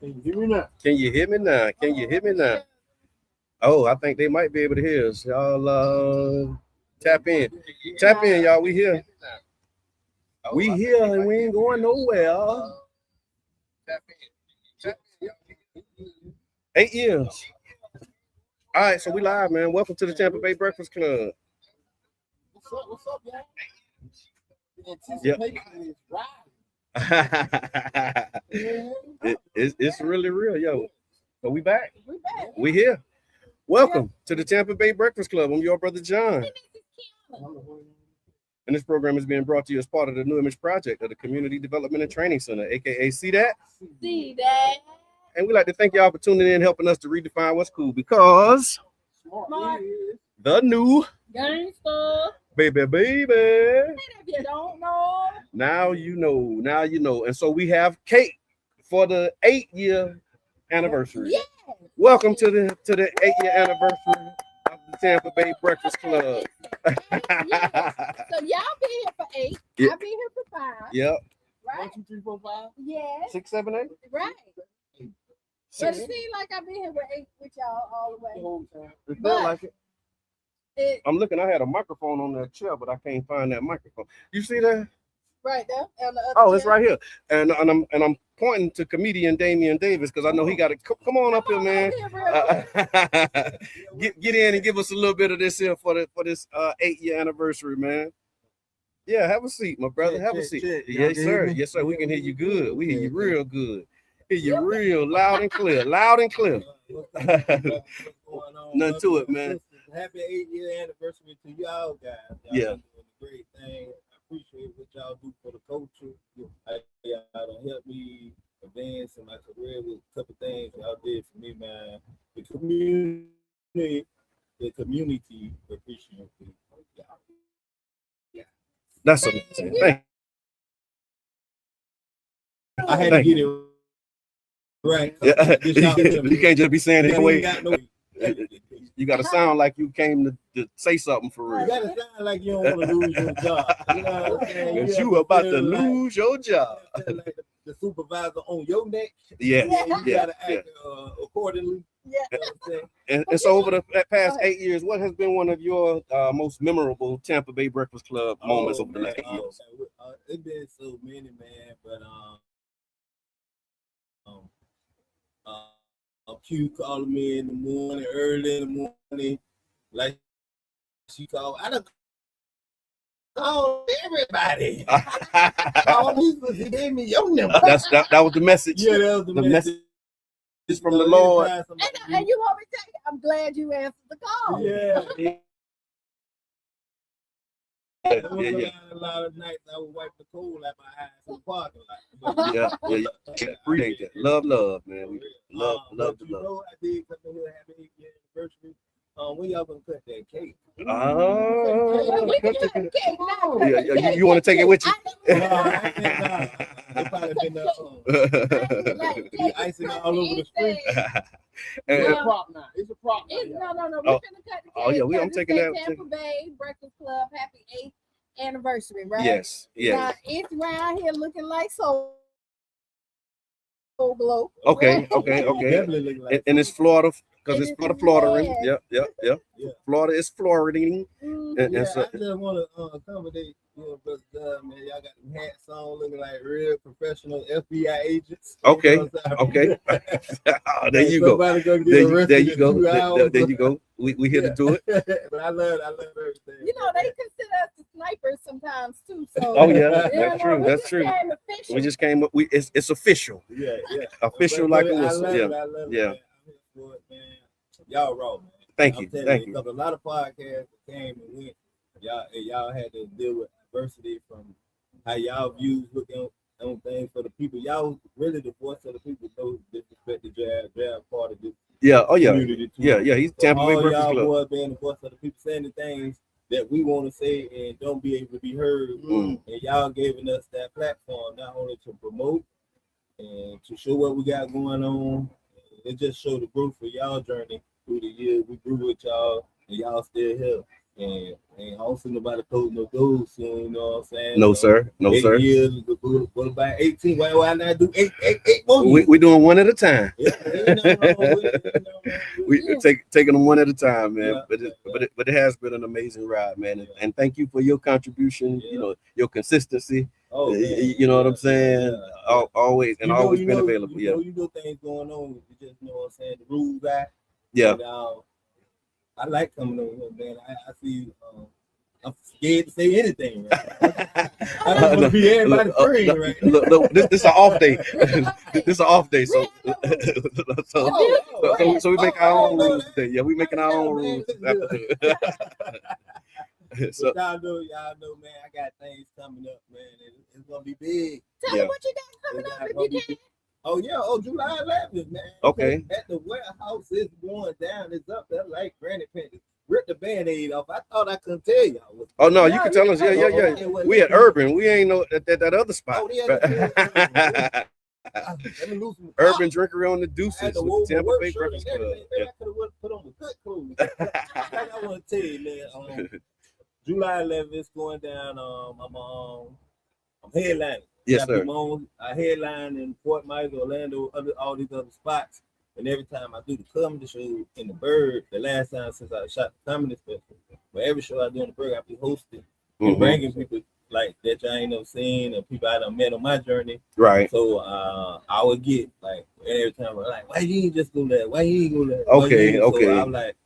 Can you hear me now? Can you hear me now? Can you hear me now? Oh, I think they might be able to hear us. Y'all tap in. Tap in, y'all. We here. We here and we ain't going nowhere. 8 years. All right, so we live, man. Welcome to the Tampa Bay Breakfast Club. What's up, y'all? Yep. Anticipation is right. It's really real, yo. So we back. We back. We here. Welcome to the Tampa Bay Breakfast Club. I'm your brother John. And this program is being brought to you as part of the New Image Project of the Community Development and Training Center, aka See That. See that. And we'd like to thank y'all for tuning in, helping us to redefine what's cool, because Smart. the new Gangster. baby. And if you don't know, Now you know. Now you know. And so we have cake for the 8-year anniversary. yeah. Welcome to the 8-year anniversary of the Tampa Bay Breakfast Club. So y'all been here for 8. Yeah. I've been here for 5. Yep. Right? 1, 2, 3, 4, 5. Yes. 6, 7, 8. Right. But it seems like I've been here with 8 with y'all all the The way. whole time. It felt like it. It I'm looking. I had a microphone on that chair, but I can't find that microphone. You see that? right there on the other Oh, it's chair. right here. And I'm pointing to comedian Damian Davis because I know he got to come on up here, man. Get in and give us a little bit of this here for this 8-year anniversary, man. Yeah, have a seat, my brother. Have a seat. Check. Yes, sir. Yes, sir. We can hear you good. We hear you real good. Hear you real loud and clear. Loud and clear. What's going on? Nothing to it, man. Happy 8-year anniversary to y'all guys. Y'all Yeah. doing a great thing. I appreciate what y'all do for the culture. Y'all done helped me advance in my career with a couple things y'all did for me, man. The community appreciates y'all. That's amazing. Thank I had to get it right. Yeah. You can't just be saying it You anyway. ain't got no. You got to sound like you came to say something for You real. gotta sound like you don't want to lose your job. You know what I'm saying? Because have you about to feel like- lose your job. feel like the supervisor on your neck. Yeah, You yeah, gotta yeah. act accordingly. Yeah. You know what I'm saying? And so over the past 8 years, what has been one of your most memorable Tampa Bay Breakfast Club moments over the last 8 years? It's been so many, man. But Q calling me in the morning, early in the morning, like she called. I done called everybody. All these was he gave me your number. that was the message. Yeah, that was the message. It's from the Lord. And you want me to tell you, I'm glad you answered the call. Yeah. Yeah. A lot of nights I would wipe the coal out my eyes in the parking lot. Yeah. Appreciate that. Love, man. We love. But you know, I did come in here and have an 8-year anniversary. When y'all gonna cut that cake? We can have the cake now. Yeah, you want to take it with you? Nah. It probably been the icing all over the street. It's a prop now. It's a prop now. No. We're gonna cut the cake. Oh, yeah, I'm taking that. Tampa Bay Breakfast Club, happy 8th anniversary, right? Yes. Now, it's round here looking like Soul Glow. Okay. Definitely look like And it's Florida because it's And Florida. it's Yep. Yeah. Florida is Floridating. Mhm. And Yeah, so, I just want to accommodate brother Doug, man. Y'all got them hats on, looking like real professional FBI agents. Okay. You know what I'm saying? Oh, there you go. Somebody gonna get There arrested you in go. 2 hours. There you go. We here to do it. But I love everything. You know, they consider us the snipers sometimes too. So Oh yeah, you that's know, true. we That's just true. came official. We just came up. It's official. Yeah. Official But like a I whistle. love Yeah. it. I love Yeah. it, man. I'm here for it, man. Y'all raw, man. Thank I'm you. telling Thank you. Because a lot of podcasts came and went. Y'all had to deal with adversity from how y'all views looking on things for the people. Y'all really the voice of the people. No disrespect to Jab part of this Yeah. Oh yeah. community too. Yeah. He's So Tampa Bay all Breakfast y'all Club. boys being the voice of the people, saying the things that we want to say and don't be able to be heard. Mm. And y'all giving us that platform not only to promote and to show what we got going on. It just showed the growth for y'all journey through the years. We grew with y'all and y'all still here. And I don't see nobody closing no doors soon, you know what I'm saying? No, So, sir. No, 8 sir. years, what about 18? Why not do eight more years? We doing one at a time. Yeah, ain't nothing wrong with it. Ain't nothing wrong with We it. taking them one at a time, man. Yeah, But it has been an amazing ride, man. And thank you for your contribution. Yeah. You know, your consistency. Oh, man. You know what I'm saying? Always and always been available. You know things going on. You just know what I'm saying. The rules back. Yeah. And, I like coming over here, man. I see. I'm scared to say anything. Right? I don't want to be everybody's friend, right? Look, this is an off day. This is an off day, so so we make our own rules today. Yeah, we making our own rules. So y'all know, man. I got things coming up, man. It's gonna be big. Tell me what you got coming up if you can. Oh yeah, July 11th, man. Okay. At the warehouse, it's going down. It's up there like Granny Penny. Rip the band-aid off. I thought I couldn't tell y'all. Oh no, you can tell us. Yeah. We at Urban. We ain't know that other spot. Oh yeah. Let me lose some Urban Drinkery on the Deuces with the Tampa Bay Breakfast Club. I could have put on the good clothes. I want to tell you, man. July 11th is going down. I'm headlining. Yes, sir. I headline in Fort Myers, Orlando, all these other spots. And every time I do the comedy show in the Bird, the last time since I shot the comedy special, but every show I do in the Bird, I be hosting and bringing people like that y'all ain't never seen and people I done met on my journey. Right. So I would get like every time I'm like, why you ain't just go there? Why you ain't go there? Okay. So I'm like,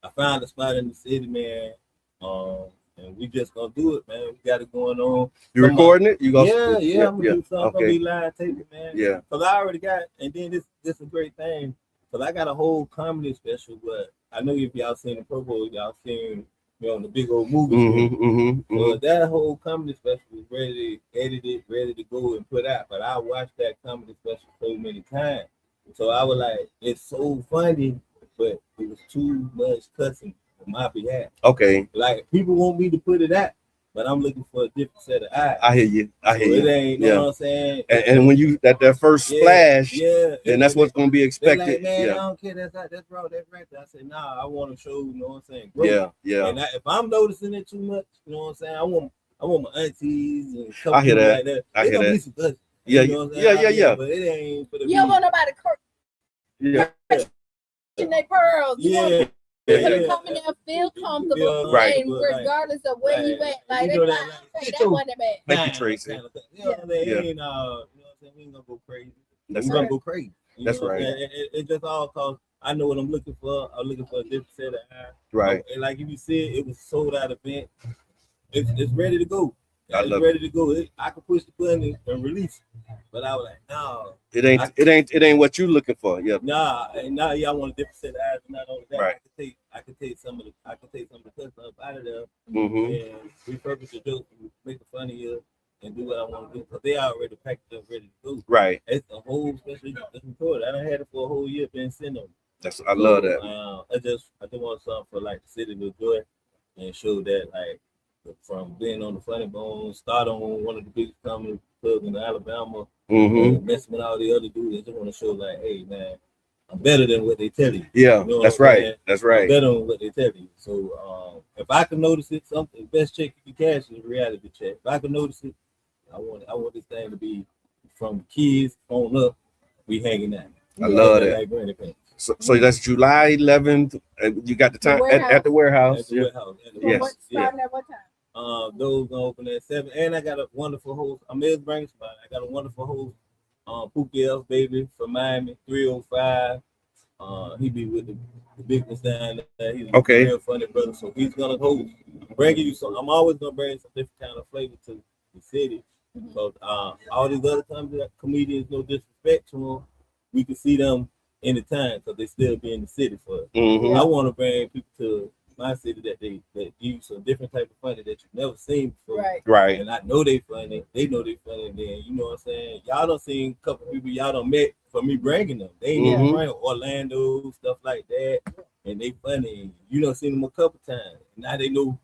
I found a spot in the city, man. And we just gonna do it, man. We got it going on. You recording it? You gonna? Yeah. I'm gonna do something. I'm gonna be live taping, man. Yeah. Cause I already got, and then this is a great thing. Cause I got a whole comedy special, but I know if y'all seen the promo, y'all seen the big old movie. So that whole comedy special was ready, edited, ready to go and put out. But I watched that comedy special so many times, so I was like, it's so funny, but it was too much cussing on my behalf. Okay. Like people want me to put it out, but I'm looking for a different set of eyes. I hear you. It ain't, you know what I'm saying? And when you that first splash, then that's what's gonna be expected. Like, man, I don't care. That's wrong. That's right. I said, nah, I want to show, you know what I'm saying? Growth. Yeah. And if I'm noticing it too much, you know what I'm saying? I want my aunties and stuff I hear that. like that. I hear that. Yeah. Yeah. But it ain't for the you don't want nobody their pearls. Yeah. Come in there, feel comfortable, right? And regardless of where you at, like you know that one bad. Thank you, Tracy. You know what I'm saying? You know what I'm saying? We ain't gonna go crazy. That's gonna go crazy. That's right. It just all cause I know what I'm looking for. I'm looking for a different set of eyes. Right. And like if you said, it was sold out event. It's ready to go. It's ready to go. I can push the button and release it. But I was like, no. It ain't what you looking for. Yeah. Nah, I want a different set of eyes. Not only that, right. I could take some of the cuss up out of there and repurpose the joke, make it funnier, and do what I want to do. Because they already packed up, ready to go. Right. It's a whole special recorded. I done had it for a whole year, been sitting on. I love that. I just want something for like the city to enjoy and show that like from being on the Funny Bone, start on one of the biggest comedy clubs in Alabama, messing with all the other dudes. I just want to show like, hey man, I'm better than what they tell you. Yeah, you know that's right. That's right. I'm better than what they tell you. So if I can notice it, something best check you can cash is a reality check. If I can notice it, I want this thing to be from kids on up. We hanging out. I love that. So that's July 11th. You got the time at the warehouse. At the warehouse. Yes. Starting at what time? Those gonna open at 7. And I got a wonderful host. I'm Ms. Brinkspot. I got a wonderful host. Pookie Elf baby from Miami, 305. He be with the big ones down there. He's a real funny brother. So he's gonna host. I'm always gonna bring some different kind of flavor to the city. So all these other comedians, no disrespect to them, we can see them anytime because they still be in the city for it. I want to bring people to my city that use some different type of funny that you've never seen before. Right. And I know they funny. They know they funny. And then you know what I'm saying. Y'all done seen a couple people y'all done met for me bringing them. They ain't even bring Orlando stuff like that, and they funny. You done seen them a couple times. Now they know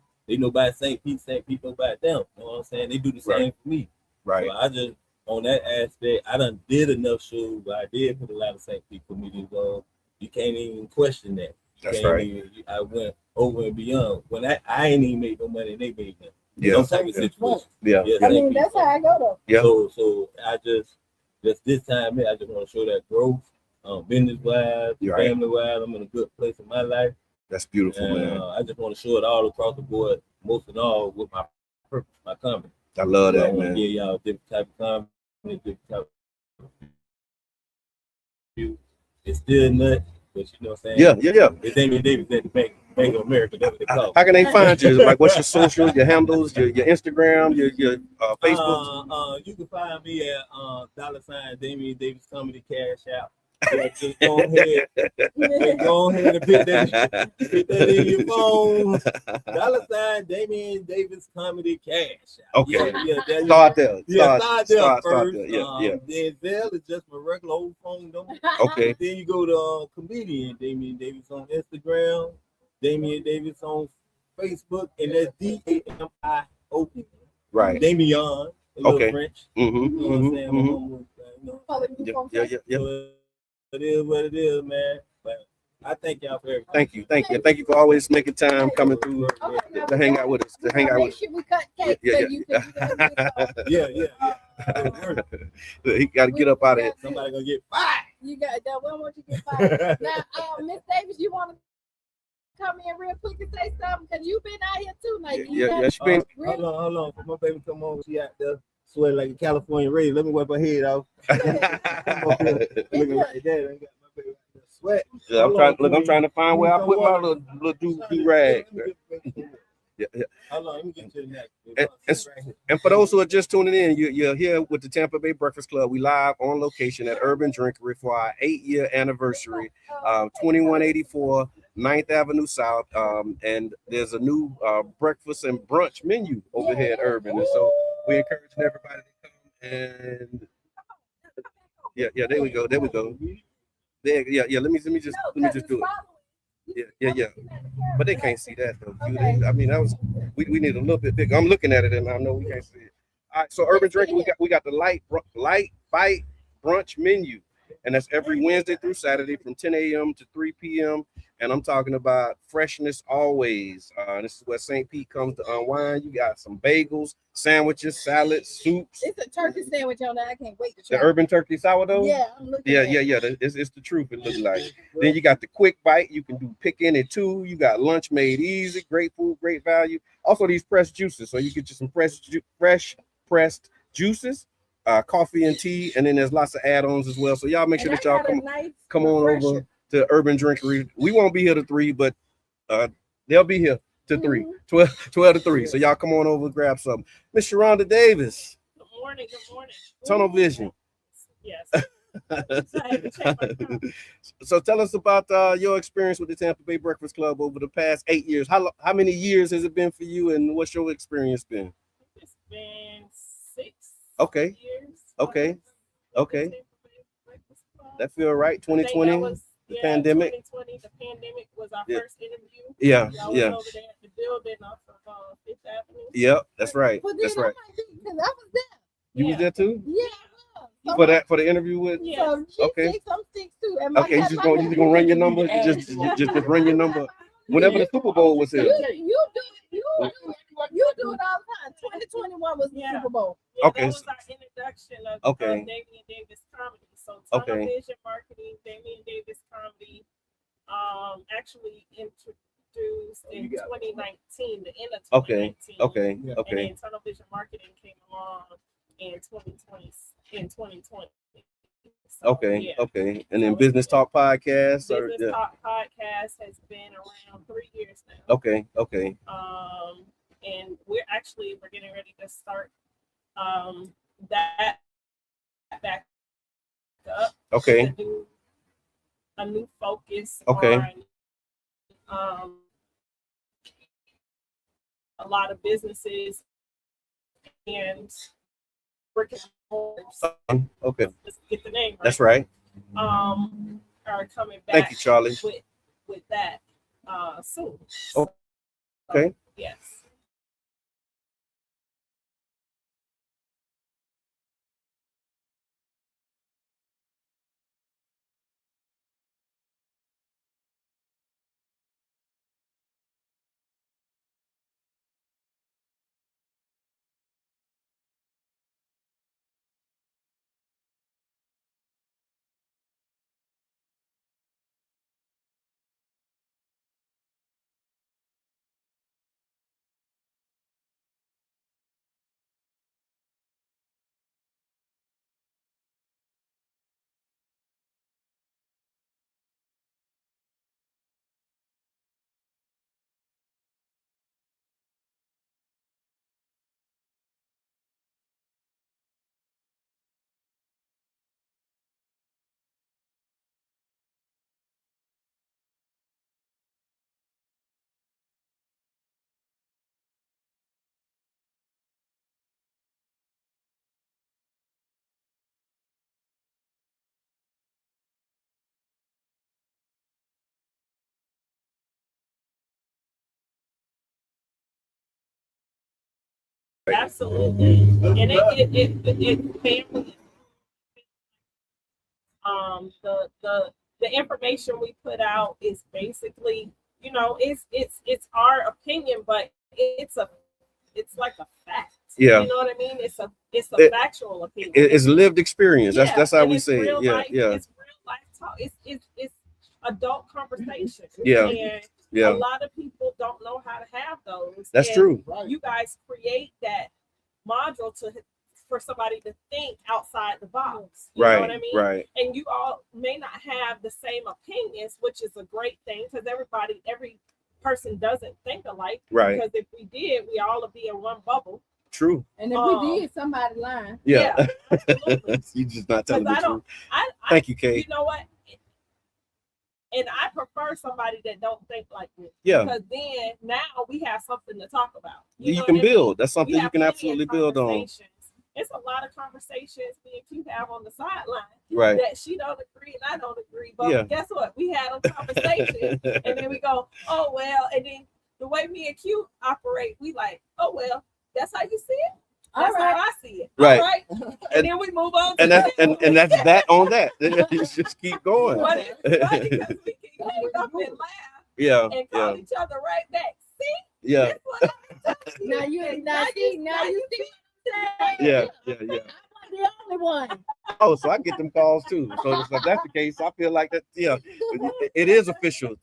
by St. Pete know by them. You know what I'm saying. They do the same for me. Right. So I just on that aspect, I done did enough shows, but I did put a lot of St. Pete comedians on. You can't even question that. That's right. I went over and beyond. When I ain't even make no money, they made money. Yeah. Those type of situations. Yeah. Yeah, I mean, that's how I go though. Yeah. So I just this time here, I just want to show that growth, business wise, Right. family wise. I'm in a good place in my life. That's beautiful, And, man. I just want to show it all across the board. Most of all, with my purpose, my company. I love So I that, want to man. give y'all different type of company, different type of view. It's still nuts, but you know what I'm saying? Yeah. It's Damian Davis at the Bank of America. That's what they call. How can they find you? Like, what's your social, your handles, your Instagram, your Facebook? You can find me at $ Damian Davis Comedy Cash Out. Yeah, just go ahead and put that in your phone. $ Damian Davis Comedy Cash Out. Okay. Yeah, Start there. Start there first. Start there. Yeah. Then Zelle is just my regular old phone number. Okay. Then you go to comedian Damian Davis on Instagram, Damian Davis on Facebook, and that's DAMIO. Right. Damian, a little French. Mm-hmm. You know what I'm saying? Yeah. So it is what it is, man. But I thank y'all for everything. Thank you for always making time coming through to hang out with us. We cut cake for you. Yeah. He got to get up out of here. Somebody gonna get fired. You got that. We don't want you to get fired. Now, Miss Davis, you want to come in real quick and say something? Because you've been out here too. Like, She been. Hold on. My baby come on. She out there sweating like a California rain. Let me wipe her head off. Looking like that. I got my baby out there sweat. Yeah, I'm trying to find where I put my little do rag. Yeah. Hold on, let me get to the next. And for those who are just tuning in, you're here with the Tampa Bay Breakfast Club. We live on location at Urban Drinkery for our 8-year anniversary, 2184 9th Avenue South. And there's a new breakfast and brunch menu over here at Urban. And so we're encouraging everybody to come and there we go. Yeah, let me just do it. Yeah. But they can't see that though. Okay. I mean, we need a little bit bigger. I'm looking at it and I know we can't see it. All right, so Urban Drink, we got the light bite brunch menu, and that's every Wednesday through Saturday from 10 a.m. to 3 p.m. And I'm talking about freshness always. This is where St. Pete comes to unwind. You got some bagels, sandwiches, salads, soups. It's a turkey sandwich on there. I can't wait to try. The Urban Turkey Sourdough? Yeah, I'm looking Yeah. It's the truth, it looks like. Then you got the quick bite. You can do pick in it too. You got lunch made easy, great food, great value. Also, these pressed juices. So you get you some fresh pressed juices, coffee and tea, and then there's lots of add-ons as well. So y'all make sure that y'all come on over to Urban Drinkery. We won't be here to 3, but they'll be here to 3, 12 to 3. So y'all come on over and grab something. Miss Sharonda Davis. Good morning. Tunnel Vision. Yes. So tell us about your experience with the Tampa Bay Breakfast Club over the past 8 years. How many years has it been for you, and what's your experience been? It's been 6 Okay. years. Okay. That feel right. 2020. The pandemic. 2020, the pandemic was our first interview. Yeah. I was over there at the building off of 5th Avenue. Yep, that's right. Because I was there. You was there too? Yeah. For the interview with. Yeah. Okay. I'm 6'2". Okay, you just gonna run your number. Just run your number. Whenever the Super Bowl was here. You do it all the time. 2021 was the Super Bowl. Yeah, Okay. That was our introduction of Damian Davis Comedy. So Tunnel Vision Marketing, Damian Davis Comedy, actually introduced in 2019, the end of 2019. Okay. And then Tunnel Vision Marketing came along in 2020. So, Okay. And then Business Talk Podcast. Business Talk Podcast has been around 3 years now. Okay. And we're getting ready to start that back up. Okay. A new focus. Okay. On a lot of businesses and brick and mortars. Okay. Let's get the name right. That's right. Are coming back. Thank you, Charlie. With that soon. Okay. Yes. Absolutely. And it family. The information we put out is basically, it's our opinion, but it's like a fact. Yeah. You know what I mean? It's a factual opinion. It's lived experience. Yeah, That's how we say it. Yeah, life, yeah. It's real life talk. It's adult conversation. Yeah. And yeah. a lot of people don't know how to have those. That's and true. You guys create that module for somebody to think outside the box. You know what I mean? Right. And you all may not have the same opinions, which is a great thing because every person doesn't think alike. Right. Because if we did, we all would be in one bubble. True. And if we did, somebody lying. Yeah. Absolutely. You just not telling the truth. Thank you, Kate. You know what? And I prefer somebody that don't think like me. Yeah. Because then now we have something to talk about. You can build. That's something you can absolutely build on. It's a lot of conversations me and Q have on the sideline. Right. That she don't agree and I don't agree. But guess what? We had a conversation and then we go, oh well, and then the way me and Q operate, we like, oh well, that's how you see it. That's how I see it. Right. All right. And then we move on. And that's that on that. You just keep going. But it's funny because we can hang up and laugh. Yeah. And call each other right back. See? Yeah. Now you see. Yeah. I'm the only one. Oh, so I get them calls too. So if that's the case, I feel like that. Yeah, it is official.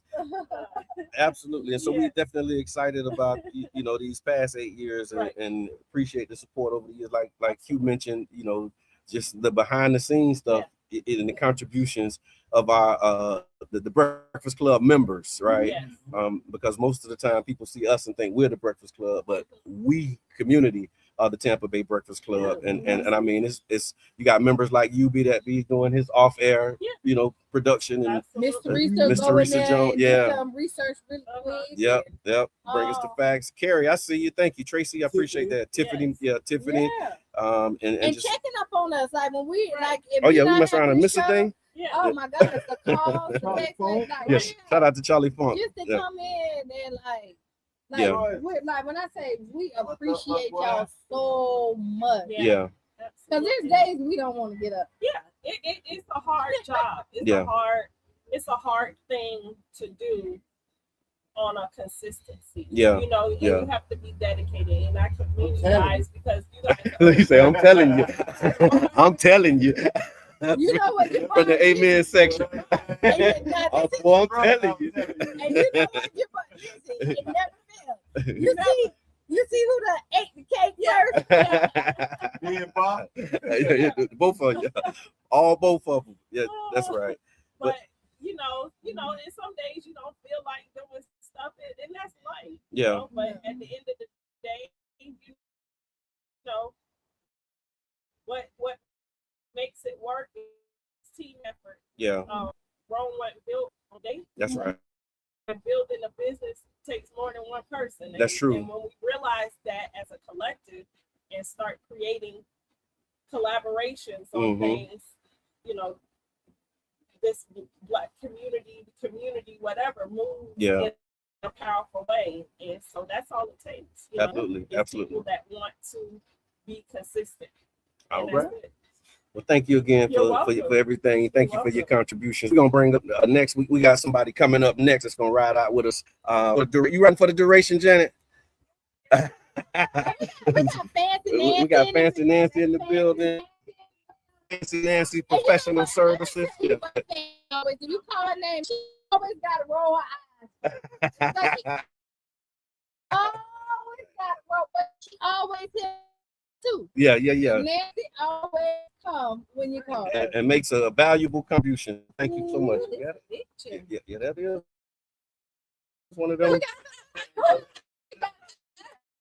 Absolutely, and so we're definitely excited about these past 8 years and appreciate the support over the years. Like you mentioned, just the behind the scenes stuff and the contributions of our the Breakfast Club members, right? Yes. Because most of the time people see us and think we're the Breakfast Club, but we community are the Tampa Bay Breakfast Club, and I mean it's you got members like UB that be doing his off air, production, and Mr. Risa Jones, research really quick. Yep. Bring us the facts. Carrie, I see you. Thank you, Tracy. I appreciate that. Tiffany, Tiffany. And checking up on us, like when we if we mess around and miss a thing. Yeah. Oh my God, it's a call, yes. Shout out to Charlie Funk. Just to come in and when I say we appreciate y'all so much. Yeah. Because there's days we don't want to get up. Yeah. It's a hard job. It's a hard thing to do on a consistency. Yeah. You have to be dedicated, and I commend you guys because you guys. You say, I'm telling you. I'm telling you. You know what? From the amen section. I'm telling you. And you know what? It never fails. You see who ate the cake first? Me and Bob. Both of you. Both of them. Yeah, that's right. But and some days you don't feel like doing stuff, and that's life. Yeah. But at the end of the day, what makes it work is team effort. Yeah. Rome wasn't built on day. That's right. And building a business takes more than one person. That's true. And when we realize that as a collective and start creating collaborations on things, this Black community, whatever, moves in a powerful way. And so that's all it takes. Absolutely. People that want to be consistent. All right. Well, thank you again for everything. Thank you for your contributions. We're going to bring up next week. We got somebody coming up next that's going to ride out with us. You running for the duration, Janet? We got Fancy Nancy in the building. Fancy Nancy Professional Services. If you call her name, she always got to roll her eyes. Always got to roll, but she always here too. Yeah. Nancy always come when you call. And makes a valuable contribution. Thank you so much. Yeah, that is one of them.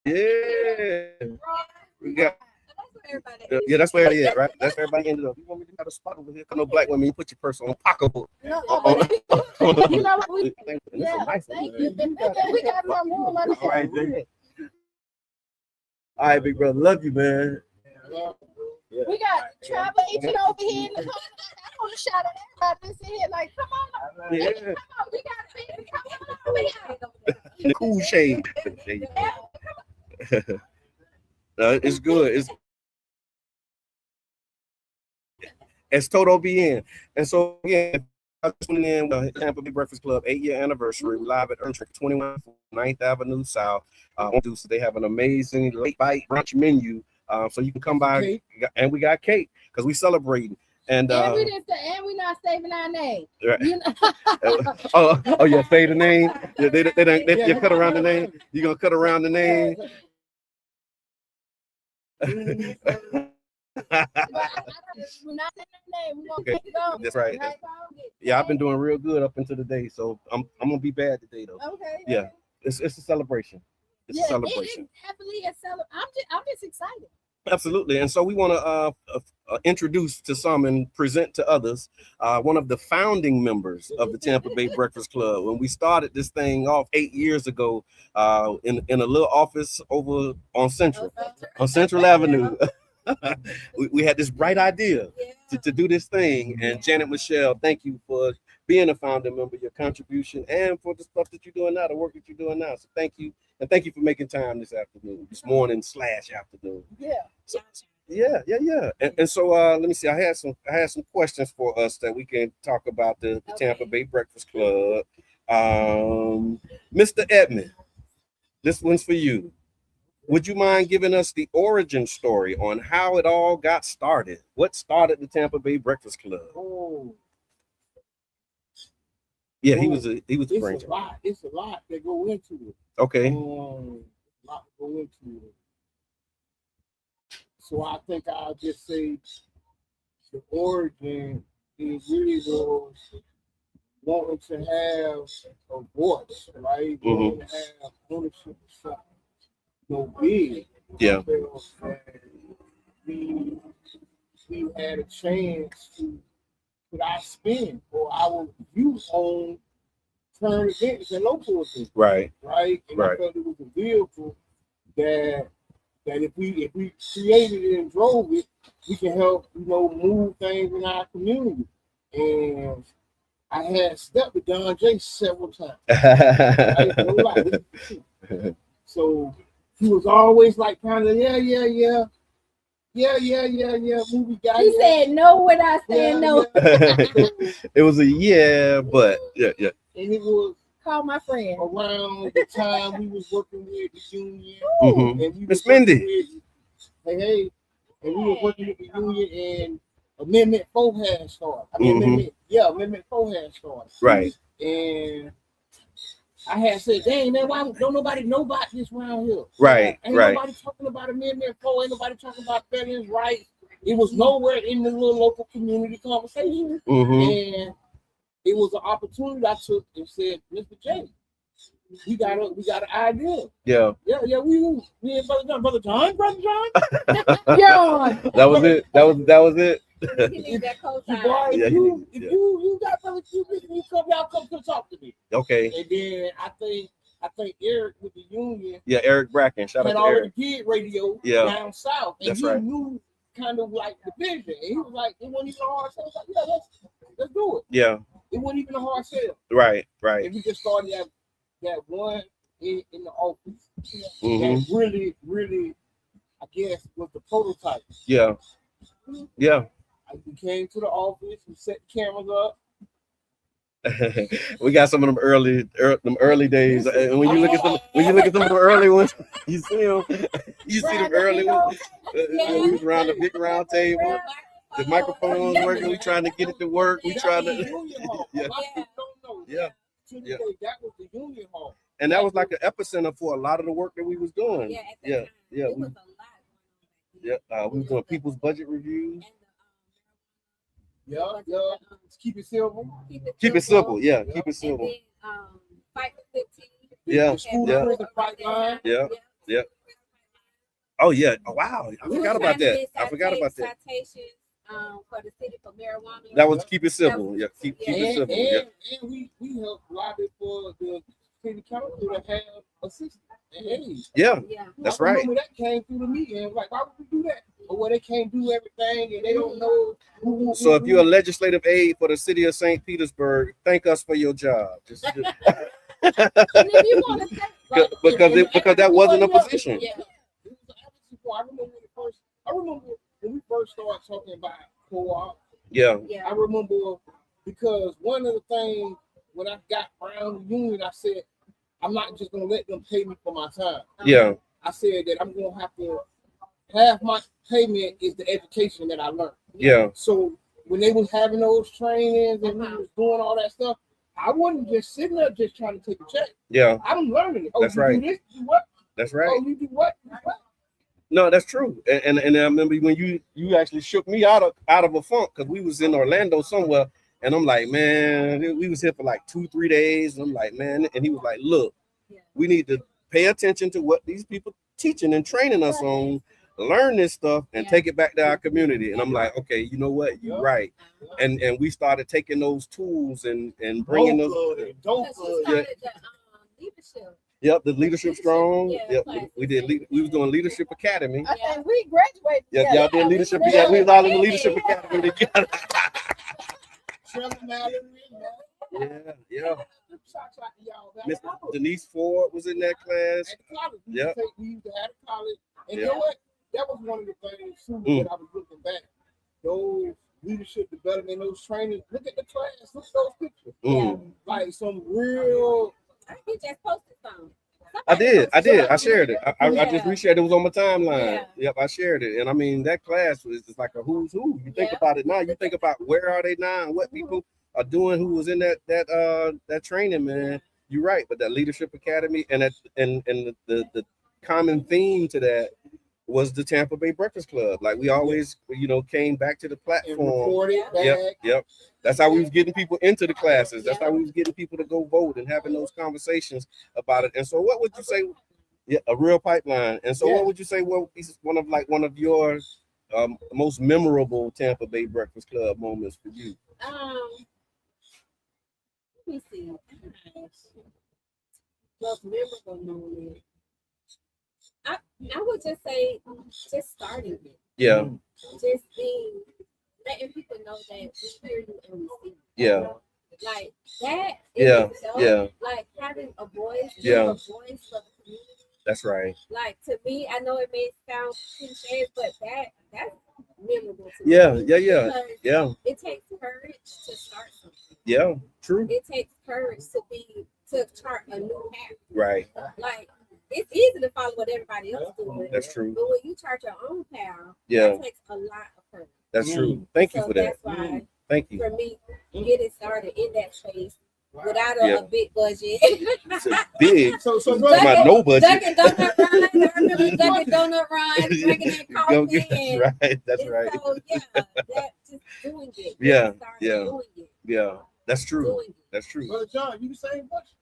Yeah. We got. Yeah, that's where it is, right? That's where everybody ended up. You want me to have a spot over here? Come no black women, you put your purse on a pocketbook. You know what? Nice thank you. We got more room on the All right, big brother. Love you, man. We got travel agent over here in the corner. I want to shout at everybody that's in here. Like, come on. Yeah. Come on. We got a baby. Come on over here. Cool shade. It's good. It's Toto BN. And so again, tuning in with Tampa Bay Breakfast Club 8-year anniversary. We're live at Drinkery 21 9th Avenue South. So they have an amazing late bite brunch menu. So you can come by, and we got cake because we celebrating. And we not saving our name. Right. You know? oh, yeah, say the name. They cut around the name. You're gonna cut around the name. Okay. That's right. Yeah, I've been doing real good up until today, so I'm gonna be bad today though. Okay. Yeah, it's a celebration. It's a celebration. It's definitely a celebration. I'm just excited. Absolutely. And so we want to introduce to some and present to others one of the founding members of the Tampa Bay Breakfast Club. When we started this thing off 8 years ago in a little office over on Central Avenue, we had this bright idea to do this thing. And Janet Michelle, thank you for being a founding member, your contribution, and for the stuff that you're doing now, the work that you're doing now. So thank you. And thank you for making time this morning / afternoon. Yeah. So, yeah. And so let me see. I had some questions for us that we can talk about the Tampa Bay Breakfast Club. Mr. Edmond, this one's for you. Would you mind giving us the origin story on how it all got started? What started the Tampa Bay Breakfast Club? Oh. Yeah, he was the brain. It's a lot that go into it. Okay. A lot to go into it. So I think I'll just say the origin is really was wanting to have a voice, right? Wanting to have ownership of something. Big. Yeah. We had a chance to put our spin or our views on current events and local events. Right. And I felt it was a vehicle that if we created it and drove it, we can help, move things in our community. And I had stepped with Don J several times. So he was always like kind of movie guy. He said no when I said no. It was a but yeah. And it was call my friend around the time we was working with the union. And we was Mindy. And we were working with the union and Amendment 4 had started. Amendment 4 had started. Right. And I had said, dang man, why don't nobody know about this around here? Right. Ain't nobody talking about Amendment 4, ain't nobody talking about veterans' rights. It was nowhere in the little local community conversation. And it was an opportunity I took and said, Mr. J, we got an idea. Yeah. Me and Brother John. John. That was it. That was it. If you got Brother Q, y'all come to talk to me. Okay. And then I think Eric with the union. Yeah, Eric Bracken. Shout out to Eric. Did radio down south. And he knew kind of like the vision. And he was like, it wasn't even a hard sell. Like, let's do it. Yeah. It wasn't even a hard sell. Right. And we just started that one in the office. That really, really, I guess, was the prototype. Yeah. We came to the office, we set the cameras up. We got some of them early days. And when you look at some of the early ones, you see them. You see them early ones. We was around the big round table. The microphones working. We trying to get it to work. We trying to. That was the union hall. And that was like an epicenter for a lot of the work that we was doing. Yeah. It was a lot. We was doing people's budget reviews. Keep it simple. Keep it simple. Yeah, keep it simple. And then, fight for 15. Yeah. Oh yeah. Oh, wow. I forgot about that. Citations for the city for marijuana. That was keep it simple. Yeah, keep it simple. And we helped lobby for the city council to have assistance. Yeah, that's right. Remember that came through the meeting. Like, why would we do that? Or they can't do everything and they don't know who. So if you're a legislative aide for the city of St. Petersburg, thank us for your job. Just and if you want to because that wasn't a position. I remember start talking about co-op. Yeah. I remember because one of the things when I got around the union, I said, I'm not just gonna let them pay me for my time. Yeah. I said that I'm gonna have to half my payment is the education that I learned. Yeah. So when they was having those trainings and we was doing all that stuff, I wasn't just sitting there just trying to take a check. Yeah. I'm learning it. Oh, That's you right. do this, you do what? That's right. Oh, you do what? You do what? No, that's true. And I remember when you actually shook me out of a funk because we was in Orlando somewhere, and I'm like, man, we was here for like 2-3 days, and I'm like, man, and he was like, look, we need to pay attention to what these people teaching and training us on, learn this stuff, and take it back to our community. And I'm like, okay, you know what, you're right. And we started taking those tools and bringing them. Leadership. Yep, the Leadership Strong. Yeah, Yep, class. we was doing Leadership Academy. I think we graduated. Yep, together. y'all did Leadership. Yeah, we was all in the Leadership Academy together. Yeah. Miss Denise Ford was in that class. Yep. We used to have a college. And Yeah. you know what? That was one of the things too that I was looking back. Those leadership development, those trainings. Look at the class. Look at those pictures. Like some real. I think you just posted some. I did. I shared it. I just reshared it. It was on my timeline. Yeah. Yep, I shared it. And I mean, that class was just like a who's who. You think about it now. You think about where are they now and what people are doing who was in that training, man. You're right. But that Leadership Academy and the common theme to that was the Tampa Bay Breakfast Club. Like we always, came back to the platform. Yep. That's how we was getting people into the classes. That's how we was getting people to go vote and having those conversations about it. And so, what would you say? Yeah, a real pipeline. And so, what would you say? What is one of your most memorable Tampa Bay Breakfast Club moments for you? Let me see. Most memorable moment. I would just say just starting it. Yeah. Just letting people know that we hear you and we see you. Yeah. Like that like having a voice, a voice for the community. That's right. Like to me, I know it may sound cliche, but that's memorable to me. Yeah. It takes courage to start something. Yeah, true. It takes courage to chart a new path. Right. Like it's easy to follow what everybody else is doing. That's true. But when you chart your own path, that takes a lot of courage. That's true. Thank you for that. That's why Thank you. For me, getting started in that space without a big budget. It's a big. So about no budget. Dunkin' Donut Run. I remember Dunkin' Donut Run, drinking that coffee. That's right. So that just doing it. Doing it. Yeah. That's true. Doing it. That's true. Brother John, you the same question?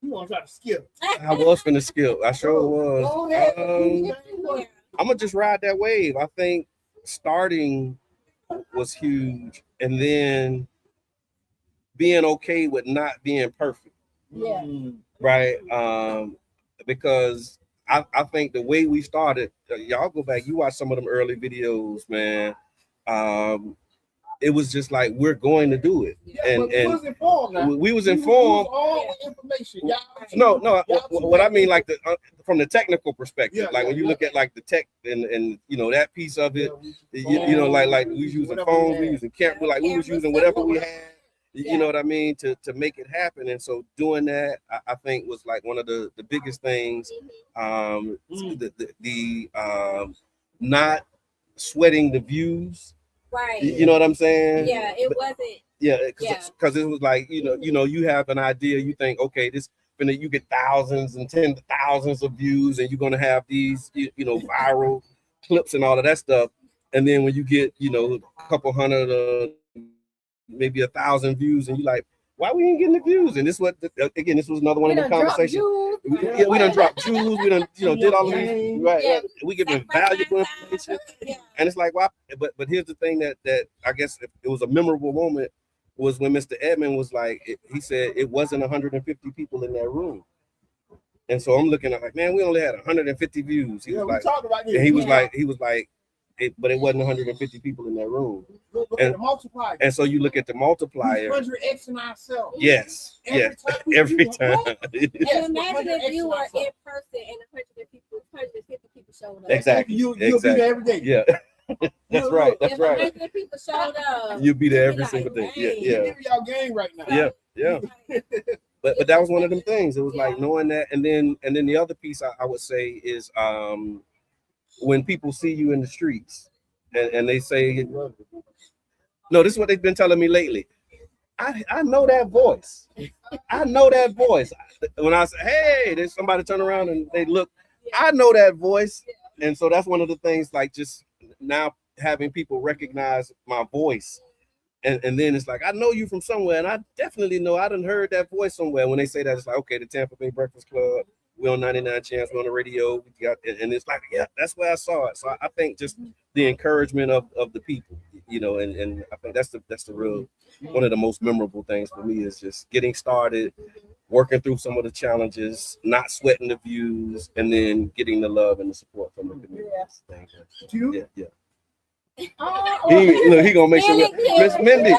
You want to try to skip? I was finna skip. I sure was. Go ahead. I'm gonna just ride that wave. I think starting was huge, and then being okay with not being perfect. Yeah. Right. Because I think the way we started, y'all go back, you watch some of them early videos, man. It was just like we're going to do it, and we was informed. All the information. No. What I mean, like from the technical perspective, like when you look at like the tech and that piece of it, like we was using phones, we using camera, like we was using whatever we had. You know what I mean, to make it happen. And so doing that, I think was like one of the biggest things. The not sweating the views. Right. You know what I'm saying? Yeah, it wasn't. Yeah, because it was like, you have an idea, you think, okay, you get thousands and tens of thousands of views, and you're gonna have these, viral clips and all of that stuff. And then when you get, a couple hundred, maybe 1,000 views, and you're like, why we ain't getting the views? And this was another one of the conversations. We done dropped jewels. We done, did all of these. Right. We giving valuable information. And it's like, wow. But here's the thing that I guess it was a memorable moment was when Mr. Edmond was like, he said it wasn't 150 people in that room. And so I'm looking at like, man, we only had 150 views. He was like, and he was like, but it wasn't 150 people in that room. And so you look at the multiplier. 100x in ourselves. Yes. Every time. And imagine if you were in person and 150 people showed up. Exactly. You'll be there every day. Yeah. That's right. That's If right. 100 people showed up, You'll be there you'd every like, single day. "Dang." Yeah. Y'all game right now. Yeah. But that was one of them things. It was like knowing that, and then the other piece I would say is when people see you in the streets and they say, no, this is what they've been telling me lately. I know that voice. I know that voice. When I say, hey, there's somebody turn around and they look, I know that voice. And so that's one of the things, like just now having people recognize my voice. And then it's like, I know you from somewhere, and I definitely know I done heard that voice somewhere. When they say that, it's like, okay, the Tampa Bay Breakfast Club, we on 99 Chance, we on the radio, we got, and it's like, yeah, that's where I saw it. So I think just the encouragement of the people, you know, and I think that's the real one of the most memorable things for me is just getting started, working through some of the challenges, not sweating the views, and then getting the love and the support from the community. Yeah. He gonna make sure Miss Mindy.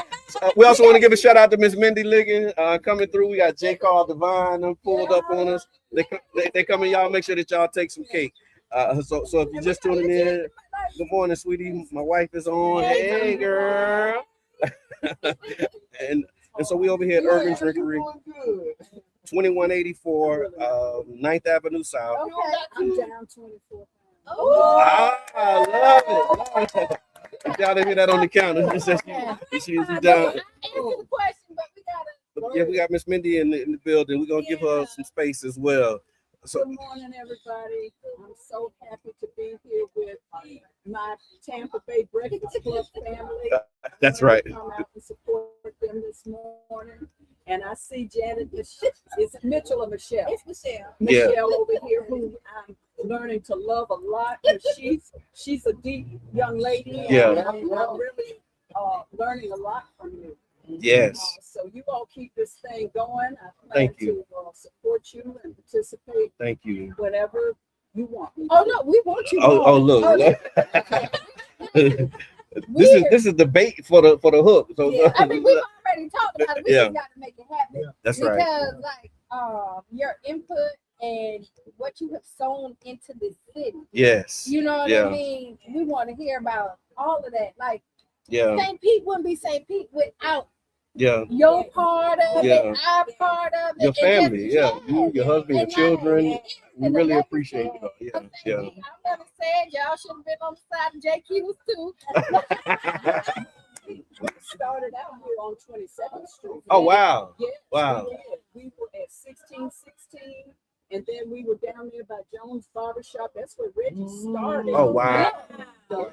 We also want to give a shout out to Miss Mindy Liggin coming through. We got J. Carl Divine pulled up on us. They coming. Y'all make sure that y'all take some cake. So if you're just tuning in, good morning, sweetie. My wife is on. Hey, girl. and so we over here at Urban Drinkery, 2184 9th Avenue South. Okay. I'm down 24. I love it. Y'all didn't hear that on the counter. She's down. Answer the question, but we gotta. Yeah, we got Miss Mindy in the building. We're gonna give her some space as well. So good morning, everybody. I'm so happy to be here with my Tampa Bay Breakfast Club family. That's right. Come out and support them this morning. And I see Janet. Is it Mitchell or Michelle? It's Michelle. Michelle over here, who I'm learning to love a lot. And she's a deep young lady. Yeah. And I'm really learning a lot from you. Yes. So you all keep this thing going. I plan Thank you. to support you and participate. Thank you. Whatever you want me. Oh no, we want you. Oh look. This is the bait for the hook. So Yeah, I mean, we've already talked about it. We just got to make it happen. That's because, right. like, your input and what you have sown into the city. Yes. You know what Yeah. I mean? We want to hear about all of that. Like, Yeah. St. Pete wouldn't be St. Pete without Yeah. your part of Yeah. it, our part of it. Your and family. just- Yeah. You, your husband, your And children. like, We and really like you appreciate said, you. I'm Yeah. never saying y'all should have been on the side of JQ's too. We started out here on 27th Street. Oh wow. Yes, Wow. we did. We were at 1616, and then we were down there by Jones Barbershop. That's where Reggie started. Oh wow. The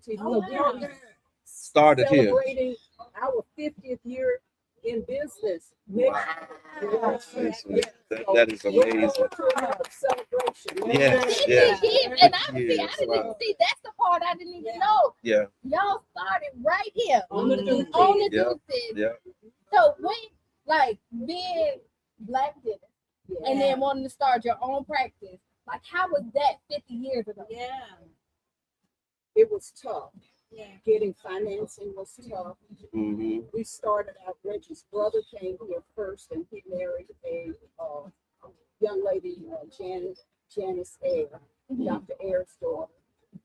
70s. Oh, wow. Started here. Celebrating our 50th year in business. That is amazing. Celebration. Yes. Yeah. Yeah. And I didn't Wow. see that's the part I didn't even know. Yeah. Y'all started right here On the Deuces. on the Yeah. Deuces. Yeah. So when like being black did it and then wanting to start your own practice, like how was that 50 years ago? Yeah. It was tough. Yeah. Getting financing was tough. Mm-hmm. We started out, Reggie's brother came here first, and he married a young lady, Janice Eyre, Dr. Eyre's daughter.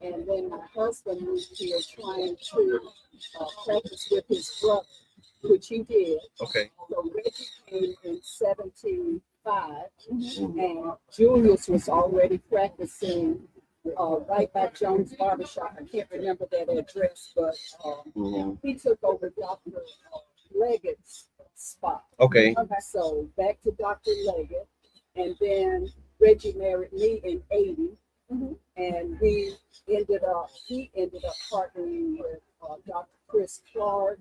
And then my husband moved here trying to practice with his brother, which he did. Okay. So Reggie came in 75, and Julius was already practicing right by Jones Barbershop. I can't remember that address, but he took over Dr. Leggett's spot. Okay. So back to Dr. Leggett, and then Reggie married me in 80, and he ended up partnering with Dr. Chris Clark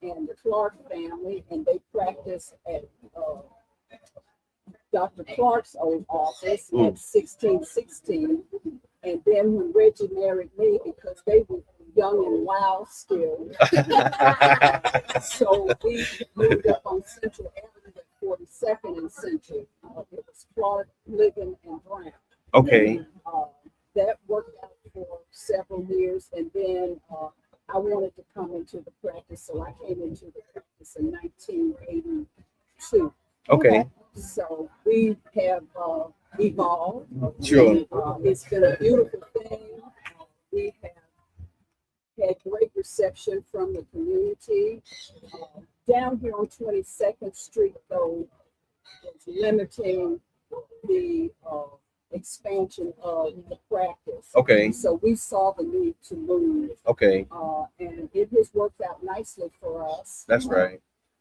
and the Clark family, and they practiced at Dr. Clark's old office at 1616. And then when Reggie married me, because they were young and wild still, so we moved up on Central Avenue at 42nd and Central. It was Clark, Ligon, and Brown. Okay. That worked out for several years, and then I wanted to come into the practice, so I came into the practice in 1982. Okay. So we have evolved. Sure. It's been a beautiful thing. We have reception from the community. Down here on 22nd Street, though, it's limiting the expansion of the practice. Okay. So we saw the need to move. Okay. And it has worked out nicely for us. That's right.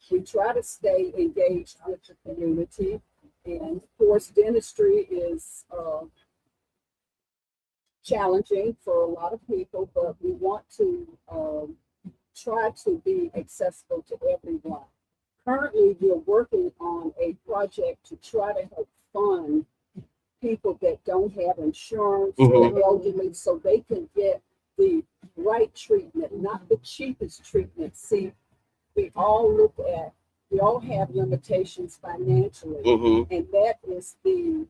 We try to stay engaged with the community. And of course, dentistry is challenging for a lot of people, but we want to try to be accessible to everyone. Currently, we're working on a project to try to help fund people that don't have insurance or elderly so they can get the right treatment, not the cheapest treatment. See, we all have limitations financially, and that is the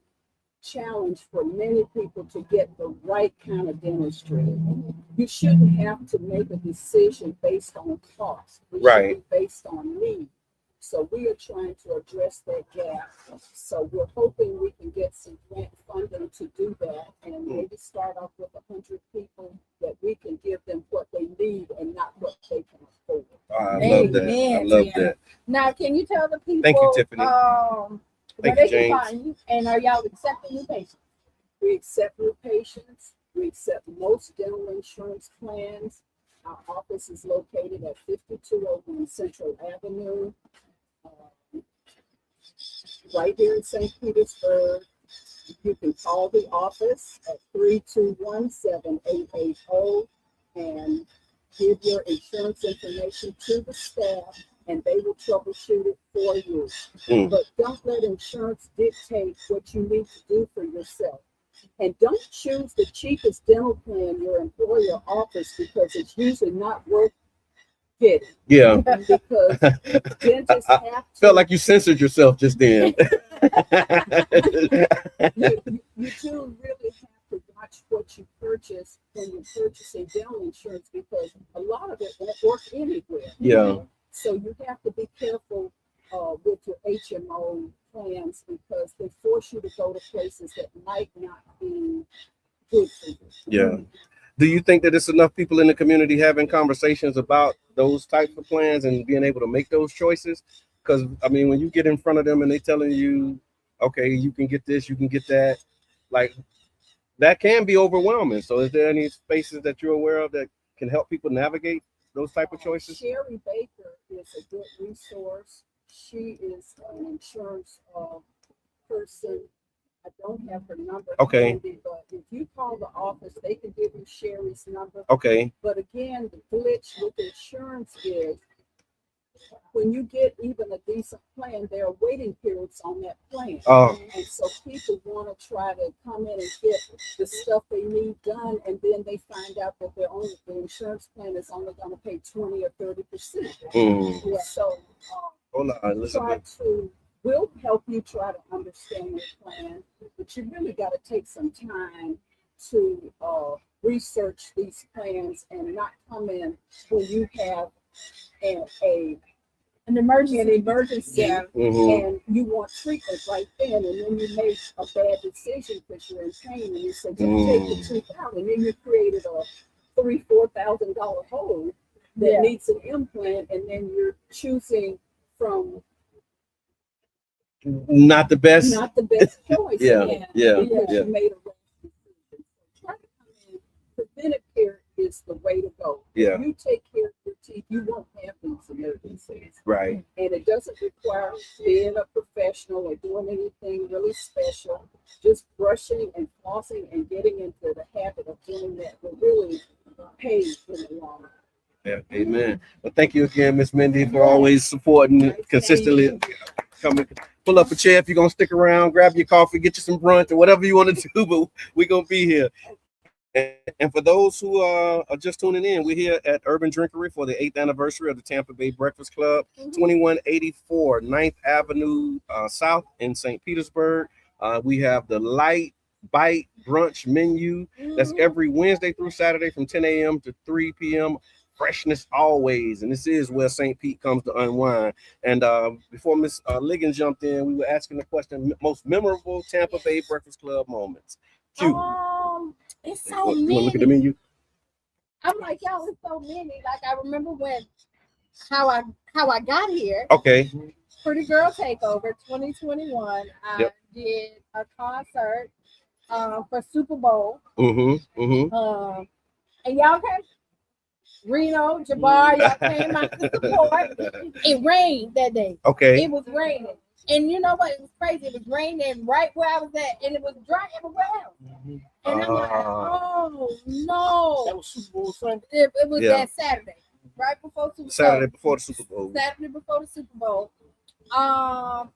challenge for many people to get the right kind of dentistry. You shouldn't have to make a decision based on cost. It should be based on need. So we are trying to address that gap. So we're hoping we can get some grant funding to do that and maybe start off with 100 people that we can give them what they need and not what they can afford. I love that. I love that. Now, can you tell the people? Thank you, Tiffany. Where they can find you, and are y'all accepting new patients? We accept new patients. We accept most dental insurance plans. Our office is located at 5201 Central Avenue, right here in St. Petersburg. You can call the office at 321-7880 and give your insurance information to the staff, and they will troubleshoot it for you. But don't let insurance dictate what you need to do for yourself. And don't choose the cheapest dental plan your employer offers because it's usually not worth getting. Yeah. Because dentists have to. Felt like you censored yourself just then. You do really have to watch what you purchase when you're purchasing dental insurance because a lot of it won't work anywhere. Yeah. So you have to be careful with your HMO plans because they force you to go to places that might not be good for you. Yeah. Do you think that it's enough people in the community having conversations about those types of plans and being able to make those choices? Because, I mean, when you get in front of them and they telling you, okay, you can get this, you can get that, like, that can be overwhelming. So is there any spaces that you're aware of that can help people navigate those type of choices? Sherry Baker is a good resource. She is an insurance person. I don't have her number. Okay. Handy, but if you call the office, they can give you Sherry's number. Okay. But again, the glitch with insurance is when you get even a decent plan, there are waiting periods on that plan. And so people want to try to come in and get the stuff they need done, and then they find out that the insurance plan is only going to pay 20 or 30%. So hold on, Elizabeth. We'll help you try to understand your plan, but you really got to take some time to research these plans and not come in when you have an emergency and you want treatment right then, and then you make a bad decision because you're in pain and you say, just take the tooth out, and then you created a $3,000-$4,000 hole that needs an implant, and then you're choosing from not the best choice. Yeah. You made a wrong decision. So try to come in. Preventive care is the way to go. Yeah. If you take care of your teeth, you won't have these emergencies. Right. And it doesn't require being a professional or doing anything really special. Just brushing and flossing and getting into the habit of doing that will really pay in the long run. Yeah, amen. Well, thank you again, Miss Mindy, for always supporting consistently. Coming, pull up a chair if you're gonna stick around, grab your coffee, get you some brunch or whatever you want to do, but we're gonna be here. And for those who are just tuning in, we're here at Urban Drinkery for the 8th anniversary of the Tampa Bay Breakfast Club, 2184 9th Avenue South in St. Petersburg. We have the Light Bite Brunch menu. That's every Wednesday through Saturday from 10 a.m. to 3 p.m. Freshness always, and this is where St. Pete comes to unwind. And before Miss Liggins jumped in, we were asking the question: most memorable Tampa Bay Breakfast Club moments. It's so many. You want to look at the menu? I'm like, y'all, it's so many. Like I remember when how I got here. Okay. Pretty Girl Takeover 2021. I Yep. did a concert for Super Bowl. Mm-hmm. And y'all came. Reno, Jabbar, y'all came out to support. It rained that day. Okay. It was raining. And you know what? It was crazy. It was raining right where I was at, and it was dry everywhere else. And I'm like, oh no. That was Super Bowl Sunday. It was that Saturday, right before Super Bowl. Saturday before the Super Bowl. Saturday before the Super Bowl.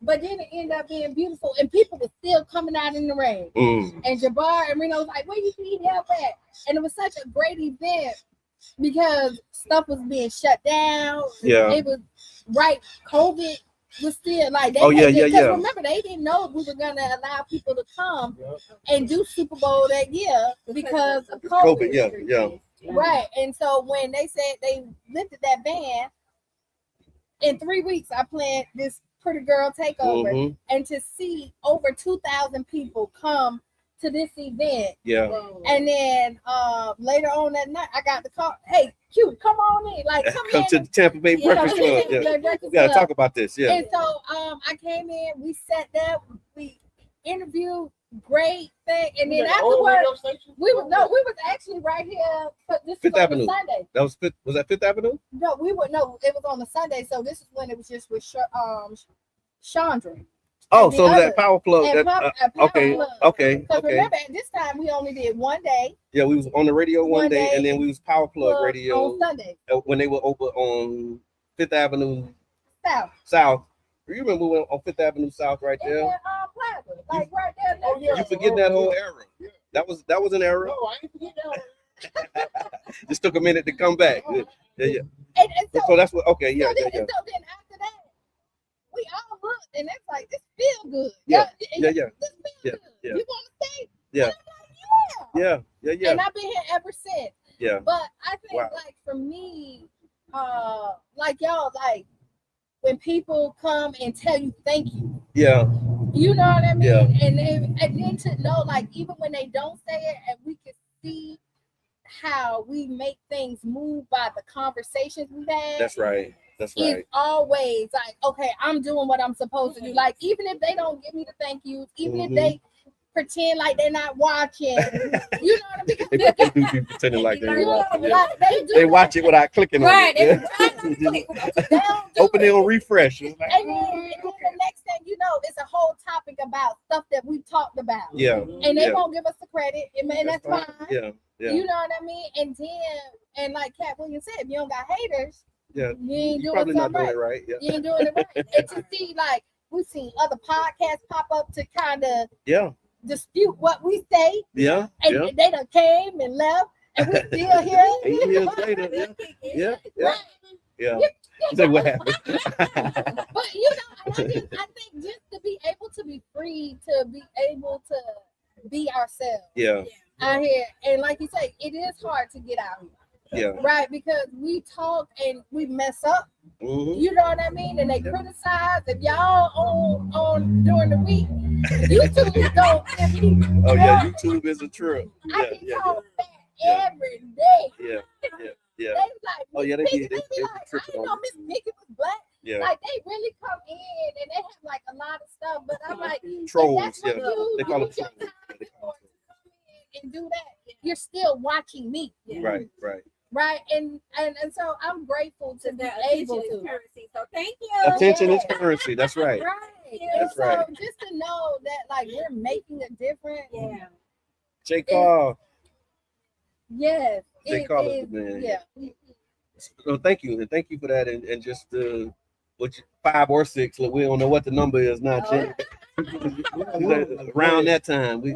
But then it ended up being beautiful, and people were still coming out in the rain. And Jabbar and Reno was like, "Where you need help at?" And it was such a great event because stuff was being shut down. Yeah, it was right. COVID was still like, yeah. Remember, they didn't know we were gonna allow people to come and do Super Bowl that year because of COVID. Yeah. Right, and so when they said they lifted that ban. In 3 weeks, I planned this Pretty Girl Takeover, and to see over 2,000 people come to this event. Yeah. And then later on that night, I got the call. Hey, Q, come on in. Like, come to the Tampa Bay Breakfast Club. We gotta talk about this. Yeah. And so I came in. We sat there. We interviewed. Great thing, and then afterwards, we was actually right here. This Fifth Avenue. Sunday. That was Fifth Avenue? No, it was on a Sunday. So this is when it was just with Chandra. Oh, so that Power Plug. Okay. Because remember, at this time we only did one day. Yeah, we was on the radio one day, and then we was Power Plug radio on Sunday when they were over on Fifth Avenue South. You remember we went on Fifth Avenue South right there? And then, Plaza, like right there. You forget that whole era. Yeah. That was an era. No, I ain't forget that. Just took a minute to come back. Yeah. And so that's what. Okay, yeah. So then after that, we all looked, and it's like this feel good. Yeah. This feel good. Yeah. You want to stay? Yeah. Like, Yeah. And I've been here ever since. Yeah. But I think like for me, like y'all, like when people come and tell you thank you. Yeah. You know what I mean? Yeah. And then to know, like, even when they don't say it, and we can see how we make things move by the conversations we've had. That's right. It's always like, okay, I'm doing what I'm supposed to do. Like, even if they don't give me the thank yous, even if they pretend like they're not watching, you know what I mean? They do be pretending like they're watching. Like, they watch it without clicking on it. Open it on refresh. And then the next thing you know, it's a whole topic about stuff that we talked about. Yeah. And they won't give us the credit, and that's fine. Yeah. You know what I mean? And then, and like Cat Williams said, if you don't got haters, you ain't doing probably not doing right. it right. Yeah. You ain't doing it right. And to see, like, we've seen other podcasts pop up to kind of dispute what we say. Yeah. And they done came and left, and we still here. 8 years later. Yeah. Say what happened. But you know, I think just to be able to be free, to be able to be ourselves. Yeah. Out here, and like you say, it is hard to get out here. Yeah. Right, because we talk and we mess up. You know what I mean? And they criticize. If y'all on during the week, YouTube don't. YouTube is a trip. I get called fat every day. Yeah. They like, they like, I tripping know Miss Mickey was black. Yeah. Like they really come in and they have like a lot of stuff, but I'm like trolls. They call them trolls. And do that, you're still watching me. Right. And so I'm grateful to be able to. Currency, so thank you. Attention is currency. That's right. Right. That's and right. So just to know that like we're making a difference. Yeah. J. Carl. Yes. J. Carl is the man. Yeah. So thank you. And thank you for that. And just 5 or 6. Like, we don't know what the number is now. Around that time. We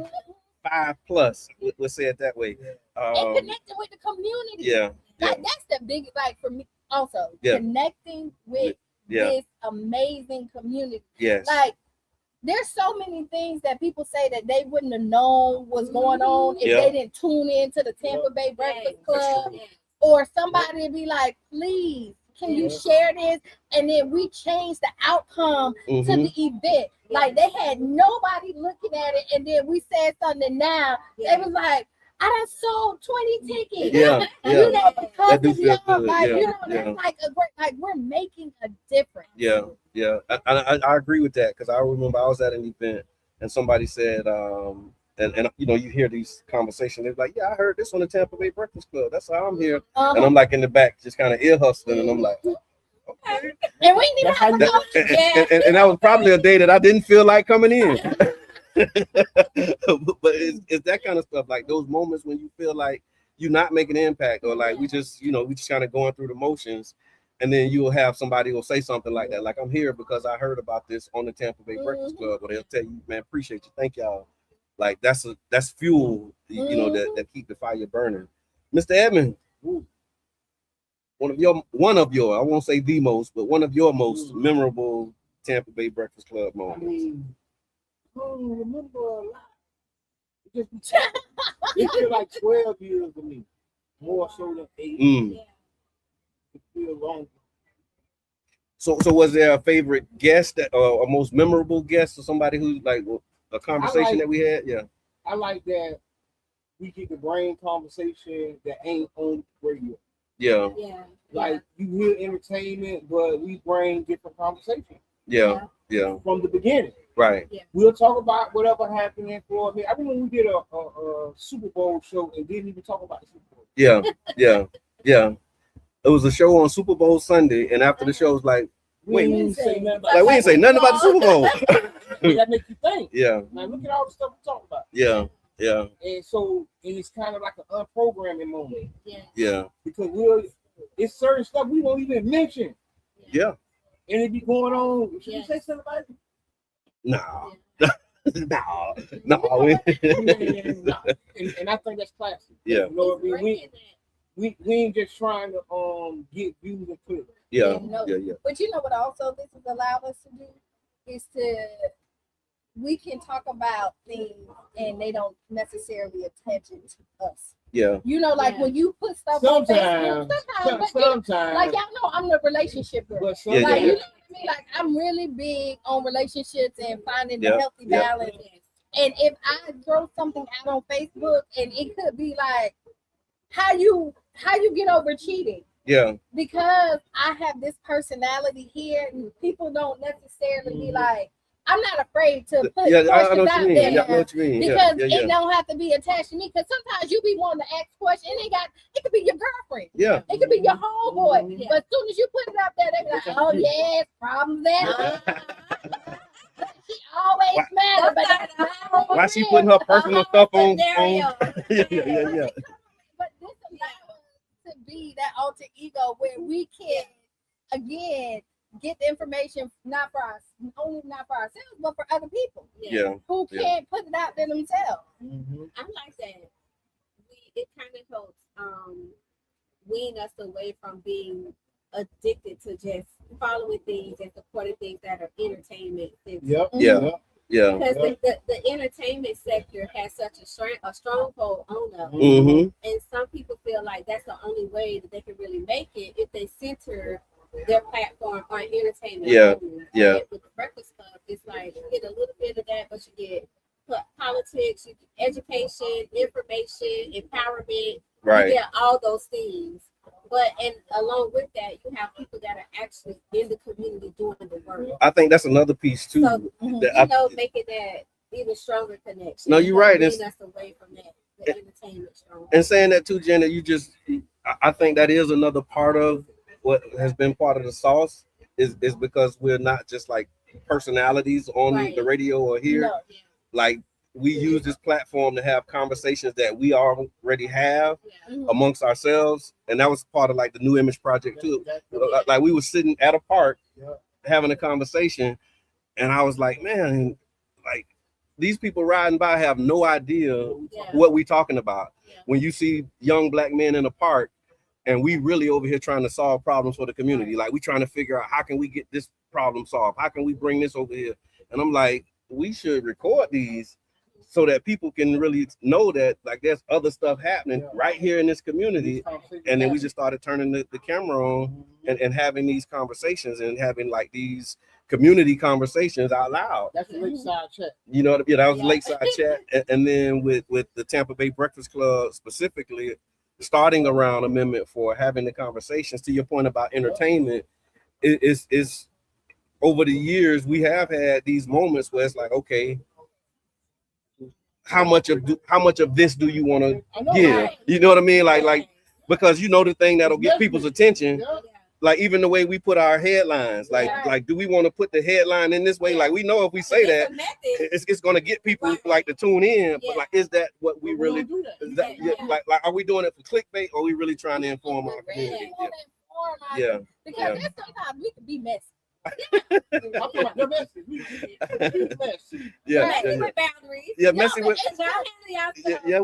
5+. We'll say it that way. And connecting with the community. Yeah. Like that's the big, like for me also, connecting with this amazing community. Yes. Like there's so many things that people say that they wouldn't have known was going on if they didn't tune in to the Tampa Bay Breakfast Club. Or somebody be like, please, can you share this? And then we changed the outcome to the event. Like they had nobody looking at it, and then we said something now. They was like, I done sold 20 tickets. Yeah, You know, because That do of feel y'all, good. like, Yeah, you know, yeah. that's like a great, like, we're making a difference. Yeah. I agree with that because I remember I was at an event and somebody said, and you know, you hear these conversations. They're like, yeah, I heard this on the Tampa Bay Breakfast Club. That's how I'm here. And I'm like in the back, just kind of ear hustling, and I'm like, okay. And we didn't even have to go. And that was probably a day that I didn't feel like coming in. But it's that kind of stuff, like those moments when you feel like you're not making an impact, or like we just kind of going through the motions, and then you'll have somebody will say something like that, like, I'm here because I heard about this on the Tampa Bay Breakfast Club, or they'll tell you, man, appreciate you, thank y'all. Like that's fuel, that keep the fire burning. Mr. Edmond, one of your, I won't say the most, but one of your most memorable Tampa Bay Breakfast Club moments. I don't remember a lot. It feels like 12 years to me, more so than 8. It feels long. So was there a favorite guest that, or a most memorable guest, or somebody who like a conversation that we had? Yeah, I like that we get the brain conversation that ain't on radio. Yeah. Like you hear entertainment, but we bring different conversations. Yeah. From the beginning. Right. We'll talk about whatever happened in Florida. I remember we did a Super Bowl show and didn't even talk about the Super Bowl. Yeah. It was a show on Super Bowl Sunday, and after the show, was like, wait, we didn't say nothing about we didn't say nothing about the Super Bowl. That makes you think. Yeah. Like, look at all the stuff we talk about. Yeah. And so it's kind of like an unprogramming moment. Yeah. Because it's certain stuff we won't even mention. Yeah. And it be going on. Should you say something about it? No. And I think that's classic. Yeah. You know, we ain't just trying to get views and clicks. Yeah. But you know what also this has allowed us to do is we can talk about things and they don't necessarily attach it to us. Yeah. You know, like when you put stuff on Facebook, sometimes like y'all know I'm the relationship girl. Like, you know what I mean? Like I'm really big on relationships and finding the healthy balance. And if I throw something out on Facebook and it could be like how you get over cheating. Yeah. Because I have this personality here, and people don't necessarily be like, I'm not afraid to put questions out there. Yeah, I know what you mean. Because it don't have to be attached to me. Because sometimes you be wanting to ask questions, and it could be your girlfriend. Yeah. It could be your homeboy. But as soon as you put it out there, they be like, oh yes, problems there. She always mad, but that's not why she putting her personal stuff on? Yeah. But this allows us to be that alter ego where we can again get the information not for ourselves, but for other people. Who can't put it out there themselves. I like that. It kind of helps wean us away from being addicted to just following things and supporting things that are entertainment. Because the entertainment sector has such a stronghold on us. And some people feel like that's the only way that they can really make it if they center their platform on entertainment. With the Breakfast Club, it's like you get a little bit of that, but you get politics, you get education, information, empowerment. You get all those things. But and along with that, you have people that are actually in the community doing the work. I think that's another piece too. So, making that even stronger connection. No, you're right. Us away from that, the entertainment strong. And saying that too, Jenna, I think that is another part of what has been part of the sauce is because we're not just like personalities on the radio or here. Like we use this platform to have conversations that we already have amongst ourselves. And that was part of like the New Image Project too. Like we were sitting at a park having a conversation and I was like, man, like these people riding by have no idea what we talking about. When you see young black men in a park and we really over here trying to solve problems for the community. Like we trying to figure out how can we get this problem solved? How can we bring this over here? And I'm like, we should record these so that people can really know that like there's other stuff happening right here in this community. And then we just started turning the camera on and having these conversations and having like these community conversations out loud. That's the lakeside chat. You know, that was lakeside chat, and then with the Tampa Bay Breakfast Club specifically, starting around Amendment 4, having the conversations. To your point about entertainment, is over the years we have had these moments where it's like, okay, how much of this do you want to give? Right. You know what I mean? Like because you know the thing that'll get people's attention. Yeah. Like even the way we put our headlines, like do we want to put the headline in this way? Like we know if we say that, it's going to get people like to tune in. But like, is that what we really? Is that, like are we doing it for clickbait, or are we really trying to inform our community? Yeah. Because sometimes we can be messy. Messy with boundaries. Yeah, messy with. Yeah,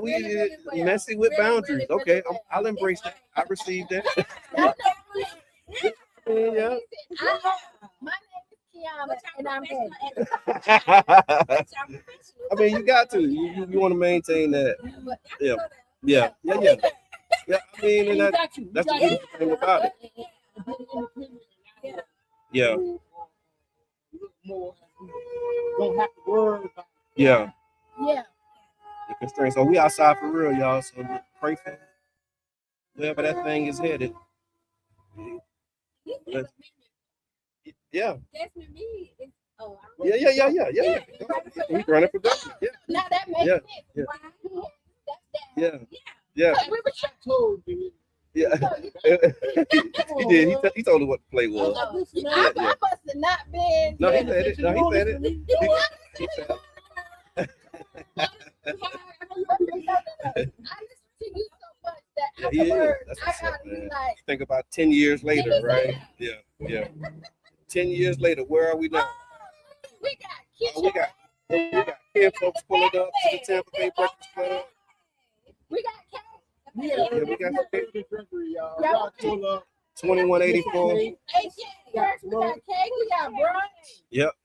Messy with boundaries. Okay, I'll embrace that. I received that. Yeah. My name is Kiana, and I'm I mean, you got to. You want to maintain that. Yeah. Yeah. I mean, and that's the beautiful thing about it. Yeah. Don't have to worry about it. Yeah. Yeah. The constraints. So we outside for real, y'all. So pray for wherever that thing is headed. Yeah. Yeah. He's running for governor. Yeah. Now that makes Yeah. sense. Yeah. We were I told you. Yeah. He did. He told her what the play was. I must have not been. No, he said it. No, he said it. He said it. I listen to you so much that Yeah, he is. afterwards That's I what's gotta up, be man. like, Think about 10 years later, right? Yeah. 10 years later, where are we now? we got kids. We got 10 folks pulling up to the Tampa Bay Breakfast Club. We got cake. Yeah, we got Drinkery, y'all. Yeah. Y'all pull up. 2184. We got cake. We got brunch. Yep.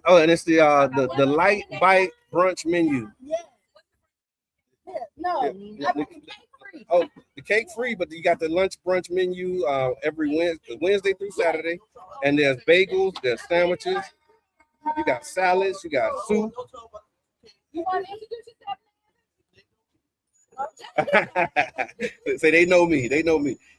Oh, and it's the light bite brunch menu. Yeah. No, I mean cake free. Oh, the cake free, but you got the lunch brunch menu every Wednesday through Saturday, and there's bagels, there's sandwiches, you got salads, you got soup. You want to introduce yourself? Say they know me.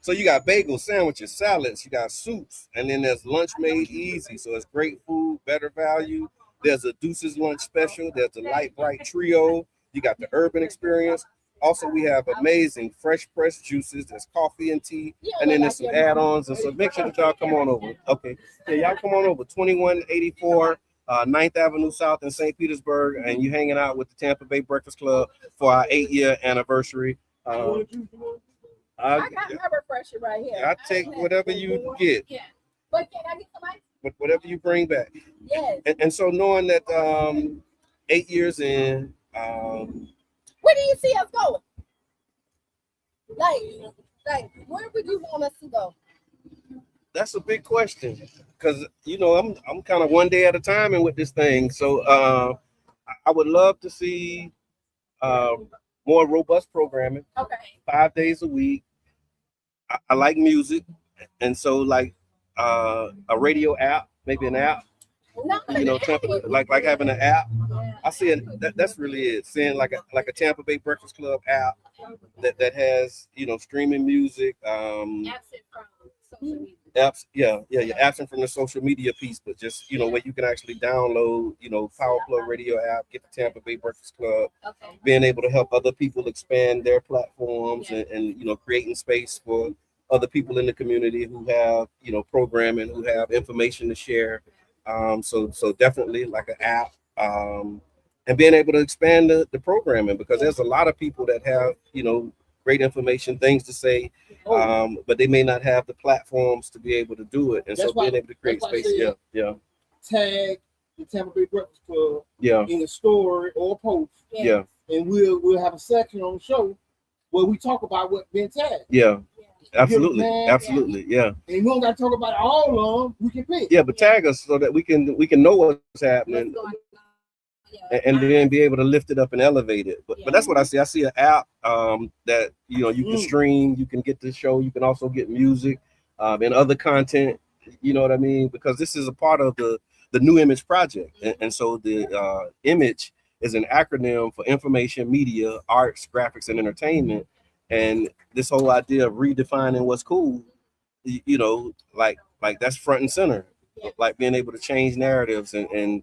So you got bagels, sandwiches, salads, you got soups, and then there's lunch made easy. So it's great food, better value. There's a Deuces lunch special. There's the light bright trio. You got the urban experience. Also, we have amazing fresh pressed juices. There's coffee and tea, and then there's some add-ons. And so make sure that y'all come on over. Okay, yeah, y'all come on over. 2184 9th Avenue South in St. Petersburg, and you hanging out with the Tampa Bay Breakfast Club for our 8-year anniversary. I got my refresher right here. I take whatever you get. Yeah. But can I get some ice? But whatever you bring back. Yes. And so knowing that 8 years in, where do you see us going? Like where would you want us to go? that's a big question, because I'm kind of one day at a time and with this thing. So I would love to see more robust programming. Okay. 5 days a week. I like music, and so like a radio app, maybe an app. Tampa, like having an app. I see it. That's really it. Seeing like a Tampa Bay Breakfast Club app that has streaming music. Absent from social media. Apps, yeah. Absent from the social media piece, but just where you can actually download Power Plug Radio app, get the Tampa Bay Breakfast Club, Okay. being able to help other people expand their platforms and creating space for other people in the community who have programming, who have information to share. So definitely like an app, and being able to expand the programming, because there's a lot of people that have great information, things to say, but they may not have the platforms to be able to do it, and so being able to create space. Yeah. Tag the Tampa Bay Breakfast Club Yeah. in a story or a post, Yeah. and we'll have a section on the show where we talk about what's been tagged. Yeah. Absolutely. Man. Absolutely. Yeah. And we don't got to talk about all of them. We can pick. Yeah, but tag us so that we can know what's happening. What's going on? And then be able to lift it up and elevate it. But that's what I see. I see an app that you can stream, you can get the show, you can also get music and other content. You know what I mean? Because this is a part of the the New Image Project. And so the image is an acronym for information, media, arts, graphics, and entertainment. And this whole idea of redefining what's cool, like that's front and center, like being able to change narratives and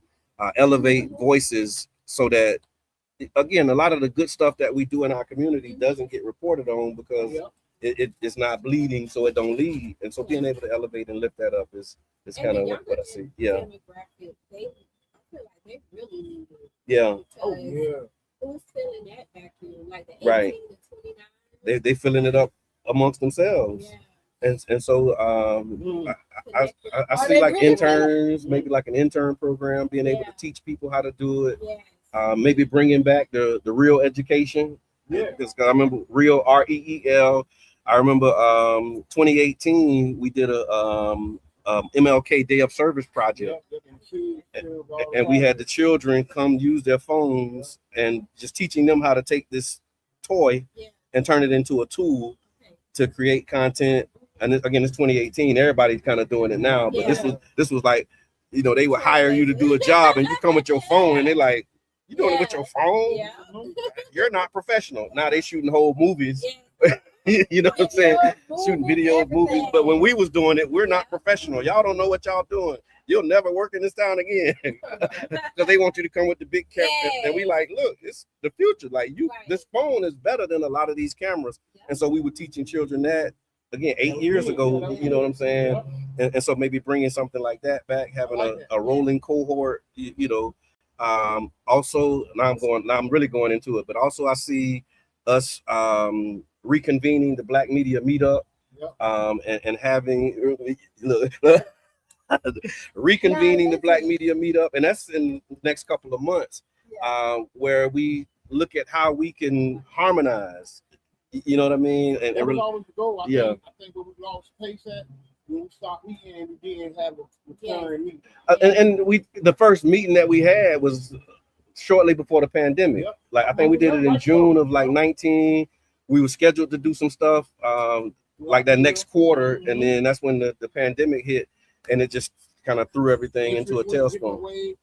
elevate voices so that, again, a lot of the good stuff that we do in our community doesn't get reported on because it's not bleeding, so it don't lead. And so being able to elevate and lift that up is kind of what I see. Yeah. They, I feel like they really need it. Yeah. Oh yeah. Who's filling that vacuum? Like the 18 Right. to 29? They filling it up amongst themselves. Yeah. And so I see like interns, maybe like an intern program, being able to teach people how to do it. Maybe bringing back the real education. Yeah. Because I remember real REEL. I remember 2018 we did a MLK Day of Service project, and we had the children come use their phones and just teaching them how to take this toy and turn it into a tool to create content. And again, it's 2018. Everybody's kind of doing it now, but this was like, they would hire you to do a job, and you come with your phone, and they're like, "You doing it with your phone? Yeah. You're not professional." Now they shooting whole movies. You know what I'm saying? Shooting videos, movies. But when we was doing it, we're not professional. Y'all don't know what y'all doing. You'll never work in this town again. Because they want you to come with the big camera. And we like, look, it's the future. Like this phone is better than a lot of these cameras. And so we were teaching children that, again, 8 years ago, you know what I'm saying? And so maybe bringing something like that back, having a rolling cohort, also, now I'm really going into it, but also I see us reconvening the Black Media Meetup, and having reconvening the Black Media Meetup, and that's in the next couple of months, where we look at how we can harmonize. You know what I mean? And there was always the goal. I think when we lost pace at, when we stopped meeting and we didn't have a return meeting. And the first meeting that we had was shortly before the pandemic. Like I think we did it in June of like 19. We were scheduled to do some stuff like that next quarter, and then that's when the pandemic hit, and it just kind of threw everything into a tailspin.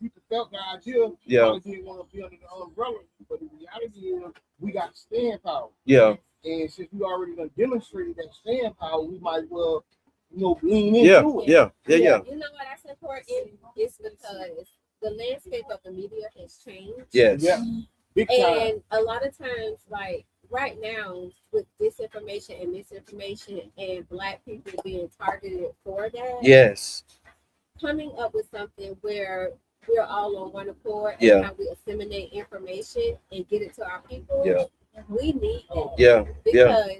People felt the idea. Probably didn't want to be under the umbrella, but the reality is we got staying power. Yeah. And since we already done demonstrated that staying power, we might as well, lean into it. You know what that's important? It's because the landscape of the media has changed. Yes. Yeah. Big time. And a lot of times, like right now, with disinformation and misinformation and Black people being targeted for that. Yes. Coming up with something where we're all on one accord and how we assimilate information and get it to our people. Yeah. We need that. Yeah. Because,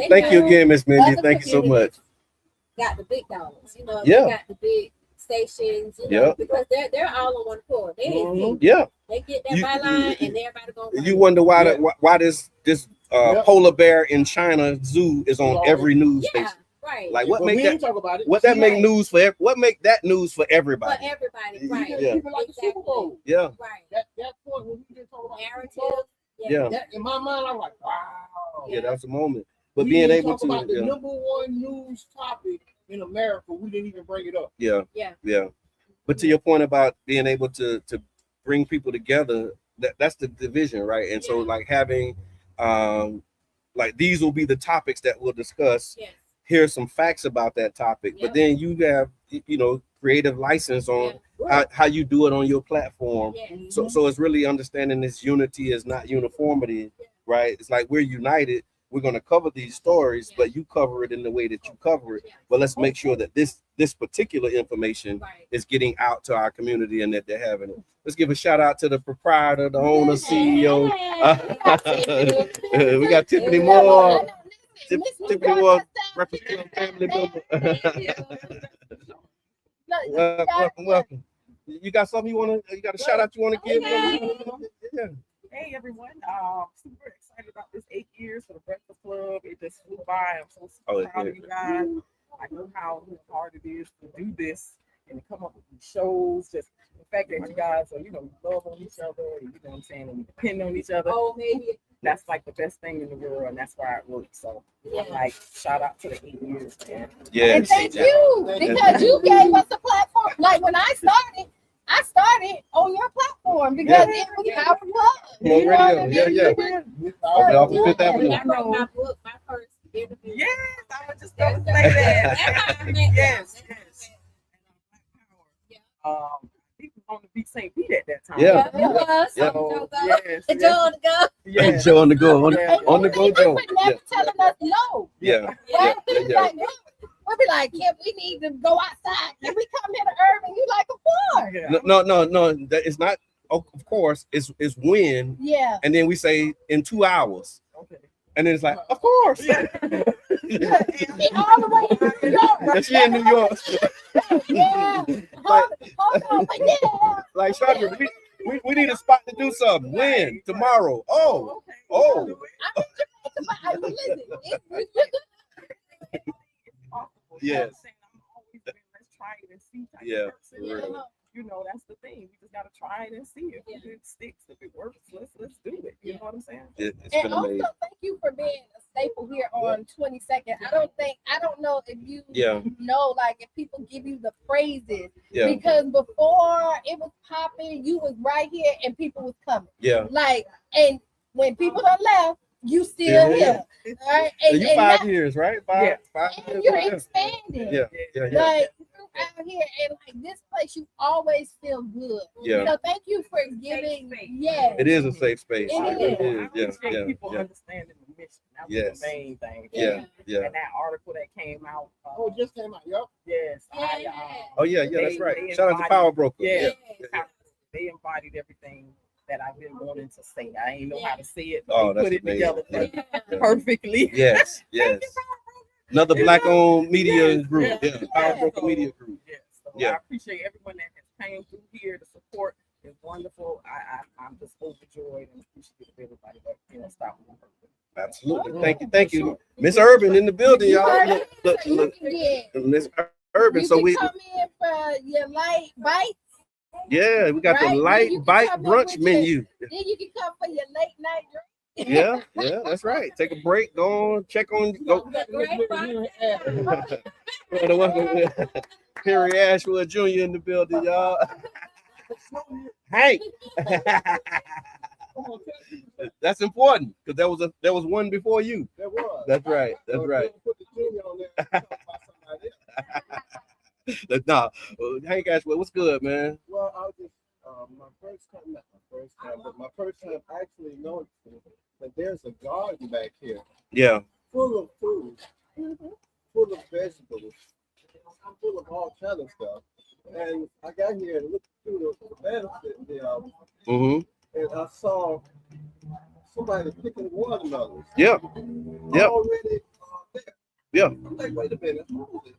thank you again, Miss Mindy. Thank you so much. Got the big dollars, they got the big stations, because they're all on one accord. They ain't they get that byline and everybody going. You wonder why this polar bear in China zoo is on every news station. Right. Like what make that talk about it? What that make news for? What make that news for everybody? For everybody, right? Yeah. Even like the Super Bowl. Yeah. Right. That point when we didn't talk about narrative. That, in my mind, I'm like, wow. Yeah, that's a moment. But being able to about the number one news topic in America, we didn't even bring it up. Yeah. But to your point about being able to bring people together, that's the division, right? And so like having like these will be the topics that we'll discuss. Yes. Here's some facts about that topic, but then you have creative license on how you do it on your platform. So it's really understanding this unity is not uniformity, right? It's like we're united. We're going to cover these stories, but you cover it in the way that you cover it. But let's make sure that this particular information is getting out to our community and that they're having it. Let's give a shout out to the proprietor, the owner, CEO. We got Tiffany Moore. Tiffany Moore, representing family member. Welcome. You got something you got a shout out you want to give? Hey everyone, super excited about this 8 years for the Breakfast Club. It just flew by. I'm so super proud of you guys. I know how hard it is to do this and to come up with these shows. Just the fact that you guys are, love on each other, and you know what I'm saying, and you depend on each other. Oh, maybe that's like the best thing in the world, and that's why it works. So, like, shout out to the 8 years, man. Yes. And thank you, because you gave us a platform. Like when I started on your platform because it was our club. You know what I mean? Off of Fifth Avenue. I wrote my book, my first interview. Yes, I was just going to say that. Yes. People on the beat St. Pete at that time. Yeah. So, Yes. Joe to go. Yeah. Joe on the go. On the go, Joe. Never telling us no. Yeah. Like, we'll be like, Kim, we need to go outside. Can we come here to Urban? You like, of course. No. That it's not. Of course, it's when. Yeah. And then we say in 2 hours. Okay. And then it's like, of course. All the way in New York. That's she in New York. Yeah. Hold on. But yeah. Like, Chandra, we need a spot to do something. When? Tomorrow. Oh. I mean, listen, Yes. Let's try it and see. Yeah. You know, that's the thing. We just gotta try it and see if it sticks. If it works, let's do it. You know what I'm saying? It's and been also, amazing. thank you for being a staple here on 22nd. I don't know if you know, like, if people give you the praises. Yeah. Because before it was popping, you was right here and people was coming. Yeah. Like, and when people done left, you still here. Right? And you 5 years, right? Five and years. you're expanding. Yeah. Like, out here and like this place, you always feel good. Yeah. So thank you for giving. Yeah. It is a safe space. It is. I appreciate people understanding the mission. That was the main thing. Yeah. And that article that came out. Oh, just came out. Yep. Yes. That's right. Shout out to Power Broker. Yeah. They embodied everything that I've been wanting to say. I ain't know how to say it, but they put it together perfectly. Yes. Another black-owned media group. Yeah. Power Broker Media Group. So I appreciate everyone that has came through here to support. It's wonderful. I'm just overjoyed and appreciative of everybody that stopped me. Absolutely. Thank you. Miss Urban in the building, y'all. Look, Miss Urban. So we come in for your light bites. Yeah, we got the light bite brunch menu. Then you can come for your late night drink. Yeah, that's right. Take a break, go on, check on, go. Perry Ashwood Jr. in the building, y'all. Hank. That's important because there was one before you. There was. That's right. Put the junior on there. Hank Ashwood, what's good, man? Well, I was just my first time actually noticing that there's a garden back here. Yeah. Full of food, full of vegetables, full of all kind of stuff. And I got here and looked through the basket and I saw somebody picking watermelons. Yeah. Already there. Yeah. I'm like, wait a minute,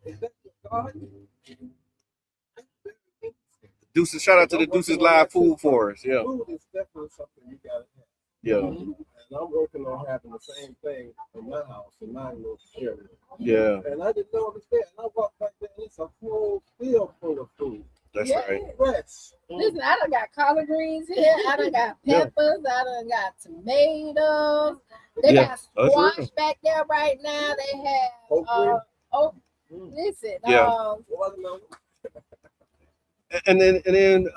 is that your garden? Deuces, shout out to the Deuces Live Food Forest. Yeah. Food is definitely something you gotta have. Yeah. And I'm working on having the same thing in my house, in my little area. Yeah. And I didn't know it was there. And I walked back there and it's a whole field full of food. That's right. Fresh. Listen, I done got collard greens here. I done got peppers. I done got tomatoes. They got squash back there right now. They have listen. And then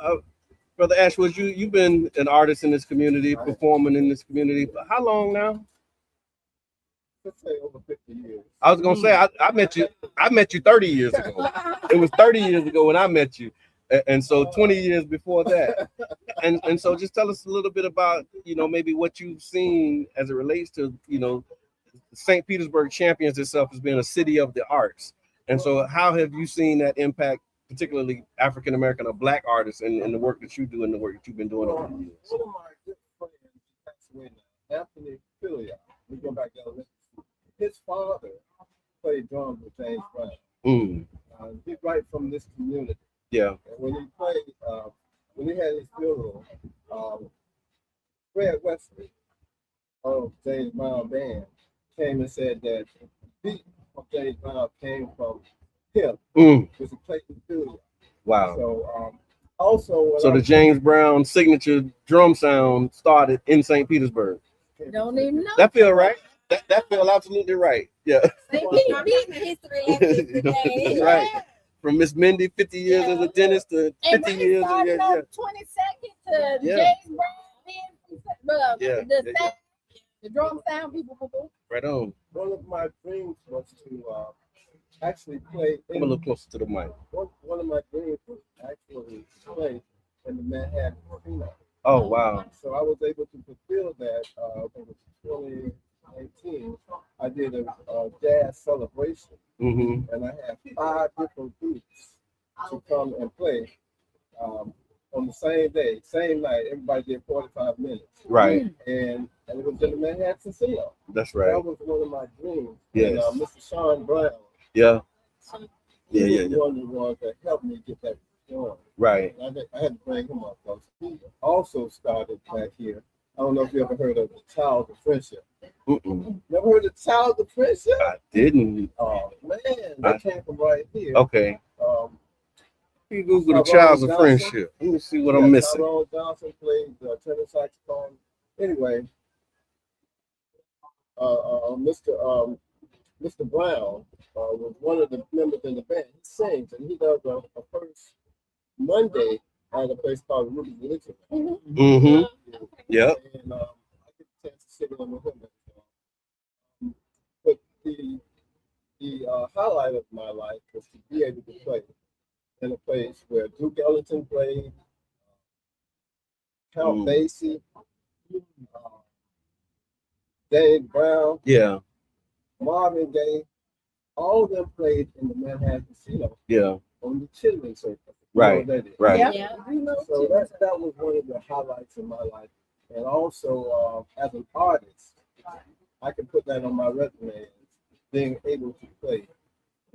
Brother Ashwood, you've been an artist in this community, performing in this community. How long now? Let's say over 50 years. I was gonna say I met you 30 years ago. It was 30 years ago when I met you. And so 20 years before that. And so just tell us a little bit about, maybe what you've seen as it relates to, St. Petersburg champions itself as being a city of the arts. And so how have you seen that impact particularly African-American or Black artists in the work that you do and the work that you've been doing over the years? One of my good friends passed away now, Anthony Philia. We go back down. His father played drums with James Brown. He's right from this community. Yeah. And when he played, when he had his funeral, Fred Wesley of James Brown Band came and said that the beat of James Brown came from him, was a Clayton Philia. Wow. So, the James Brown signature drum sound started in St. Petersburg. Don't even know. That feel right. That feel absolutely right. Yeah. They I'm be in the history lesson today. That's right. From Miss Mindy, 50 years as a dentist to 50 and years. started on 22nd to James Brown, the drum sound people. Right on. One of my dreams was to actually play. Come a little closer to the mic. One of my dreams was actually play in the Manhattan Casino. Oh wow. So I was able to fulfill that in 2018. I did a jazz celebration, and I had 5 different groups to come and play on the same day, same night. Everybody did 45 minutes. Right. And it was in the Manhattan Casino. That's right. That was one of my dreams. Yes. And Mr. Sean Brown. Yeah. He was one of the ones that helped me get that going. Right. I had to bring him up because he also started back here. I don't know if you ever heard of the Child of Friendship. Never heard of the Child of Friendship? I didn't. Oh man, that came from right here. Okay. You Google the Child of Friendship. Let me see what I'm missing. Tyrone Johnson played the tenor saxophone. Anyway, Mr. Brown was one of the members in the band. He sings and he does a first Monday at a place called Ruby's Religion. Yep. And I get a chance to sit in with him. But the highlight of my life was to be able to play in a place where Duke Ellington played, Count Basie, Dave Brown, Marvin Gaye, all of them played in the Manhattan Casino. Yeah. On the Chitlin Circuit. Right. Right. Yeah. So that was one of the highlights in my life. And also as an artist, I can put that on my resume, being able to play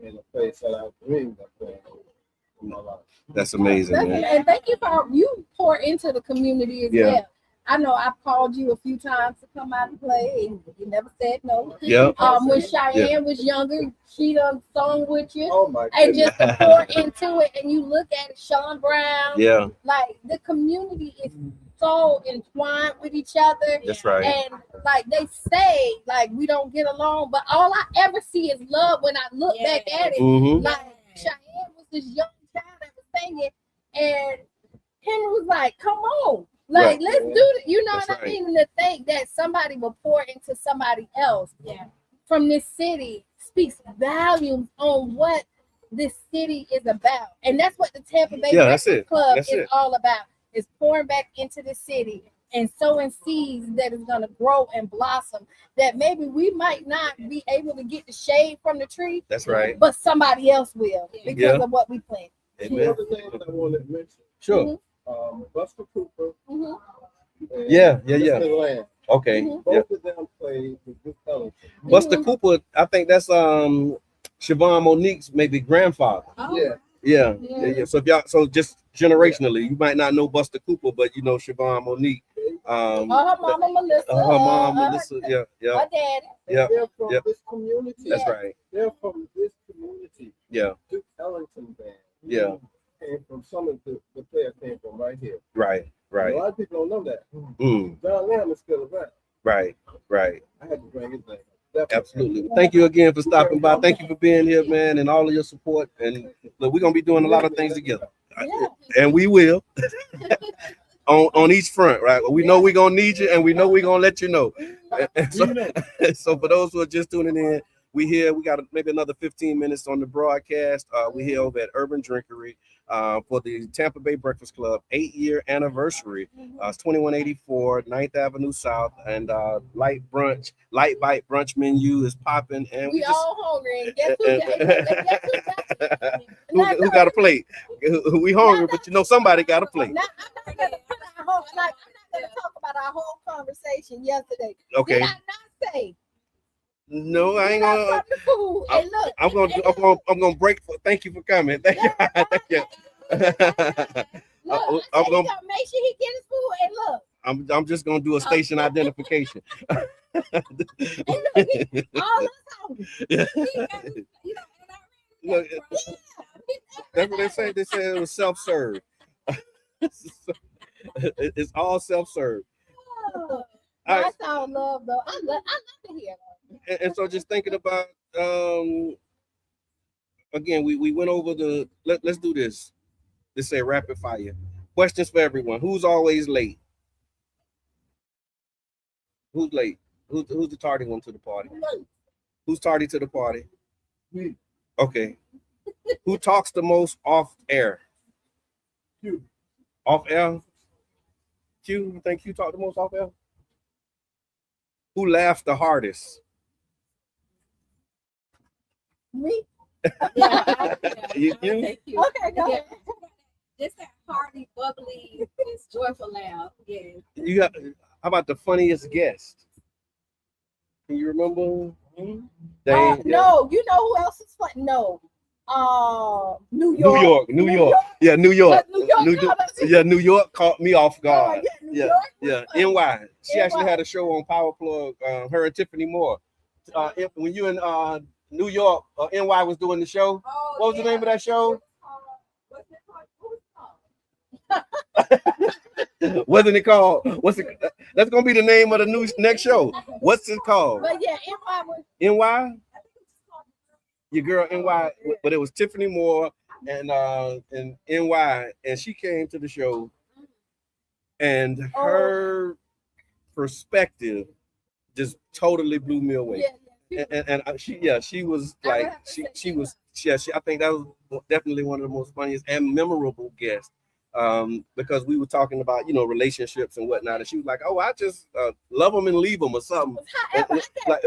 in a place that I dreamed of playing in my life. That's amazing, man. And thank you for you pour into the community as well. I know I've called you a few times to come out and play, and you never said no. Yeah. When Cheyenne was younger, she done sung with you. Oh my and goodness. just to pour into it, and you look at it, Sean Brown. Yeah. Like the community is so entwined with each other. That's right. And like they say, like we don't get along, but all I ever see is love when I look back at it. Like Cheyenne was this young child that was singing, and Henry was like, "Come on." Like, let's do it. You know what I mean? And to think that somebody will pour into somebody else from this city speaks volumes on what this city is about. And that's what the Tampa Bay Breakfast Club is all about. Is pouring back into the city and sowing seeds that is going to grow and blossom, that maybe we might not be able to get the shade from the tree. That's right. But somebody else will because of what we plant. Two other things I wanted to mention. Sure. Buster Cooper. Yeah. Okay. Both of them played with Duke Ellington. Buster Cooper, I think that's Siobhan Monique's maybe grandfather. Yeah. So if y'all, so just generationally, you might not know Buster Cooper, but you know Siobhan Monique. Her mama Melissa. Her mom Melissa. Her daddy. They're from this community. That's right. They're from this community. Yeah. Duke Ellington band. Yeah. Came from some of the players came from right here. Right. A lot of people don't know that. John Lamb is still around. Right. I had to bring his name. Definitely. Absolutely. Thank you again for stopping by. Thank you for being here, man, and all of your support. And look, we're gonna be doing a lot of things together, and we will on each front, right? We know we're gonna need you, and we know we're gonna let you know. So for those who are just tuning in, we here. We got maybe another 15 minutes on the broadcast. We're here over at Urban Drinkery for the Tampa Bay Breakfast Club 8-year anniversary. It's 2184 9th Avenue South, and light bite brunch menu is popping, and we all hungry. Guess who got a plate? We hungry, but you know somebody got a plate. Now, I'm not gonna talk about our whole conversation yesterday. Okay. Did I not say? No, I ain't gonna. I'm gonna break. Thank you for coming. Thank you. Thank you. Look, I'm gonna make sure he get his food. And look, I'm just gonna do a station identification. And look, all us hungry. Look, that's what they say. They say it was self-serve. It's all self-serve. That's all love, though. I love to hear that. And so just thinking about again, we went over the let's do this. Let's say rapid fire. Questions for everyone. Who's always late? Who's late? Who's the tardy one to the party? Who's tardy to the party? Me. Okay. Who talks the most off air? You. Off air? Q, you think you talk the most off air? Who laughs the hardest? Me? Yeah, You? thank you. Okay, go ahead. Just that hearty, bubbly, just joyful laugh. Yeah. You got, how about the funniest guest? Can you remember? No, you know who else is funny? No. New New York. York. Yeah, New York. New York caught me off guard. New York. NY. She NY. actually had a show on Power Plug. Her and Tiffany Moore. When you in New York, NY was doing the show. Oh, What was the name of that show? What's it called? Wasn't it called? What's it? That's gonna be the name of the next show. What's it called? But yeah, NY was. NY. Your girl NY, but it was Tiffany Moore and NY, and she came to the show, and her perspective just totally blew me away. Yeah. And she was like she was I think that was definitely one of the most funniest and memorable guests. Because we were talking about relationships and whatnot, and she was like, "Oh, I just love them and leave them or something."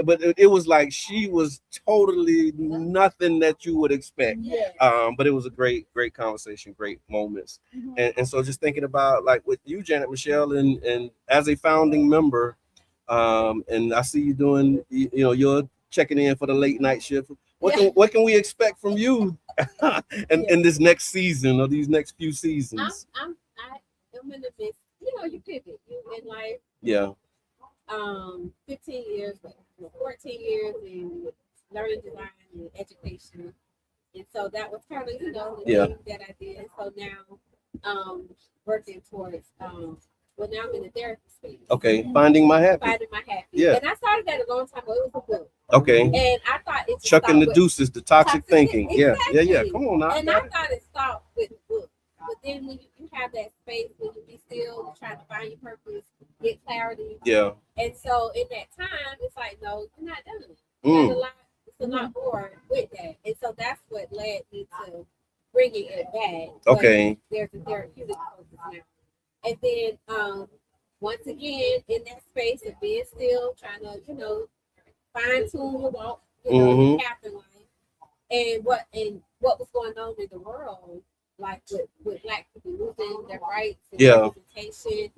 But it was like she was totally nothing that you would expect. Yeah. But it was a great conversation, great moments, and so just thinking about like with you, Janet Michelle, and as a founding member, and I see you doing, you're checking in for the late night shift. What can we expect from you in this next season or these next few seasons? I'm in the midst. You pivot. You in life. Yeah. 15 years, 14 years in learning design and education, and so that was kind of the thing that I did. So now, working towards now I'm in the therapy space. Okay, finding my happy. Yeah. And I started that a long time ago. It was a book. Okay. And I thought it Chucking the deuces, the toxic thinking. Exactly. Yeah. Come on now. And I thought it stopped with the book. But then when you have that space, when you be still, you're trying to find your purpose, get clarity. Yeah. And so in that time, it's like, no, you're not done. It's a lot more with that. And so that's what led me to bringing it back. Okay. But there's a therapeutic focus now. And then once again, in that space of being still, trying to, fine tune your walk, path in life. And what was going on in the world, like with Black people losing their rights and representation.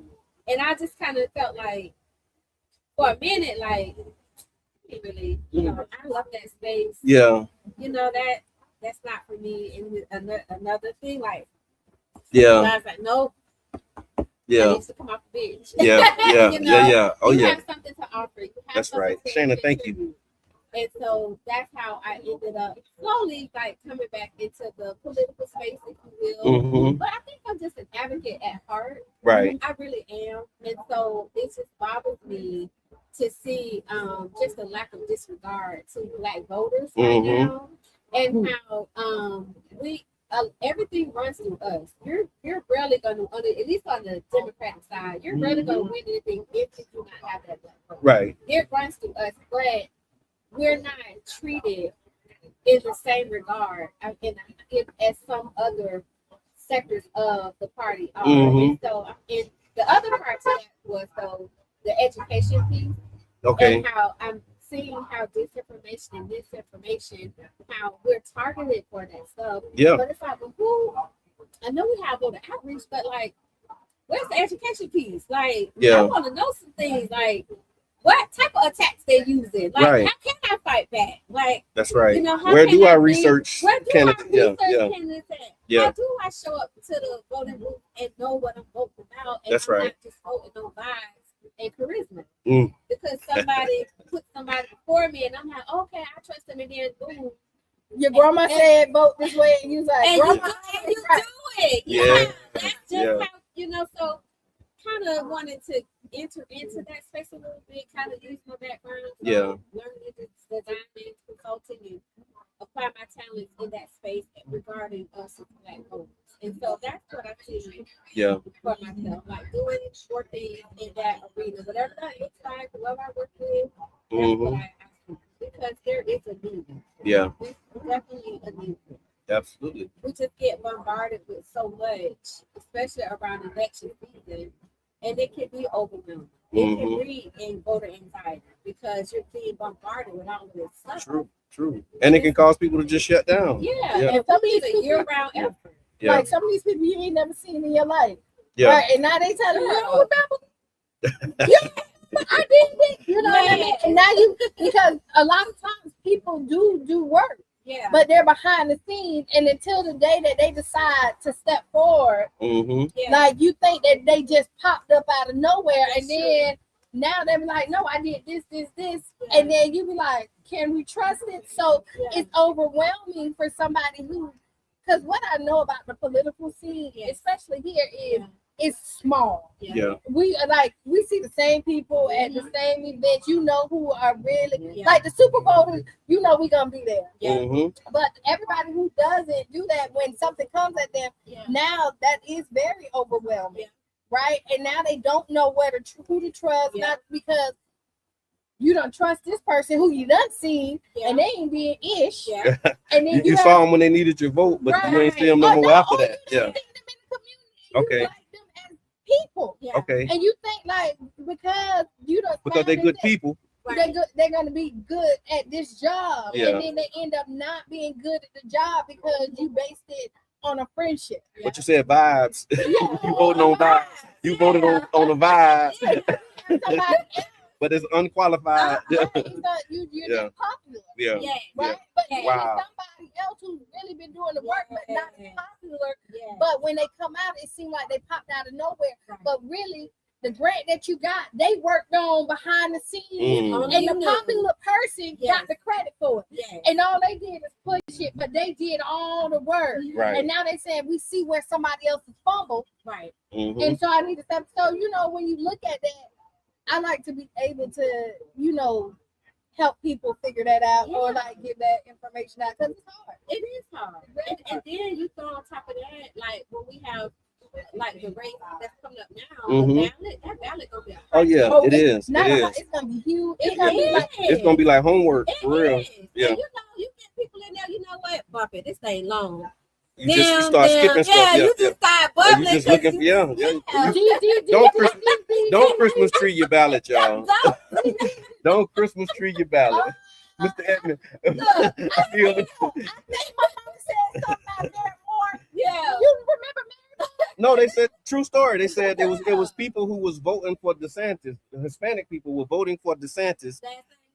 And I just kind of felt like, for a minute, like, really, I love that space. Yeah. That's not for me. And another thing, like, yeah. I was like, nope. Yeah. I need to come off the bench. Yeah. Oh, you yeah. have something to offer. That's right. Shana, thank you. And so that's how I ended up slowly like coming back into the political space, if you will. Mm-hmm. But I think I'm just an advocate at heart. Right. I really am. And so it just bothers me to see just the lack of disregard to Black voters right now, and how everything runs through us. You're rarely going to, at least on the Democratic side, you're rarely going to win anything if you do not have that Black vote. Right. It runs through us, but we're not treated in the same regard as some other sectors of the party are. And so, and the other part to that was the education piece. Okay. And how I'm seeing how disinformation and misinformation, how we're targeted for that stuff. Yeah. But it's like, well, I know we have voter outreach, but like, where's the education piece? Like, I want to know some things. Like, what type of attacks they're using? Like, how can I fight back? Like, that's right. How where do I research? Where do I research candidates at? Yeah. How do I show up to the voting booth and know what I'm voting about? And that's I'm right. not just voting on vibes and charisma. Because somebody put somebody before me, and I'm like, okay, I trust them, and then boom. Your grandma said vote this way, and you like, and grandma, you do it. Yeah. That's just how, so kind of wanted to enter into that space a little bit, kind of use my background. Yeah. Learning design and consulting and apply my talents in that space regarding us as Black folks. And so that's what I see for myself, like doing more things in that arena, whatever that looks like, whoever I work with, that's what I do. Because there is a need. Yeah. There's definitely a need. Absolutely. We just get bombarded with so much, especially around election season, and it can be overwhelming. It can breed in voter anxiety because you're being bombarded with all of this stuff. True. And it can cause people to just shut down. Yeah. And some of these a year-round effort. Yeah. Like some of these people you ain't never seen in your life. Yeah. Right? And now they telling you, oh, remember? Yeah, I did it. You know what I mean? And now because a lot of times people do work. Yeah. But they're behind the scenes, and until the day that they decide to step forward, like you think that they just popped up out of nowhere, and then now they be like, no, I did this, and then you be like, can we trust it? So it's overwhelming for somebody who, because what I know about the political scene, especially here, is it's small. We see the same people at the same events. You know who are really like the Super Bowl. You know we're gonna be there. But everybody who doesn't do that, when something comes at them, now that is very overwhelming, right? And now they don't know who to trust, not because you don't trust this person who you done seen, and they ain't being ish. And then you saw them when they needed your vote, but you ain't see them no more after that. Okay. People, okay, and you think like because they're good people, they're gonna be good at this job, and then they end up not being good at the job because you based it on a friendship. But you said vibes. You voted on vibes. You voted on a vibe, but it's unqualified. You're just popular. Right? But then somebody else who's really been doing the work but not popular. But when they come out, it seems like they popped out of nowhere. But really, the grant that you got, they worked on behind the scenes, and the popular person got the credit for it. And all they did is push it, but they did all the work. And now they said we see where somebody else is fumbled. And so I need to step. So when you look at that, I like to be able to, help people figure that out or like give that information out because it's hard. It is hard. And then you throw on top of that, like when we have like the race that's coming up now, that ballot gonna be it is. It's gonna be huge. It's gonna be like homework for real. Yeah. And you get people in there. You know what? Bump it. This ain't long. You start skipping stuff. You just start bubbling. You just looking for Don't Christmas tree your ballot, y'all. Don't Christmas tree your ballot. Mr. Edmund. I think my mom said something out there more. You remember me? No, they said true story. They said there was people who was voting for DeSantis. The Hispanic people were voting for DeSantis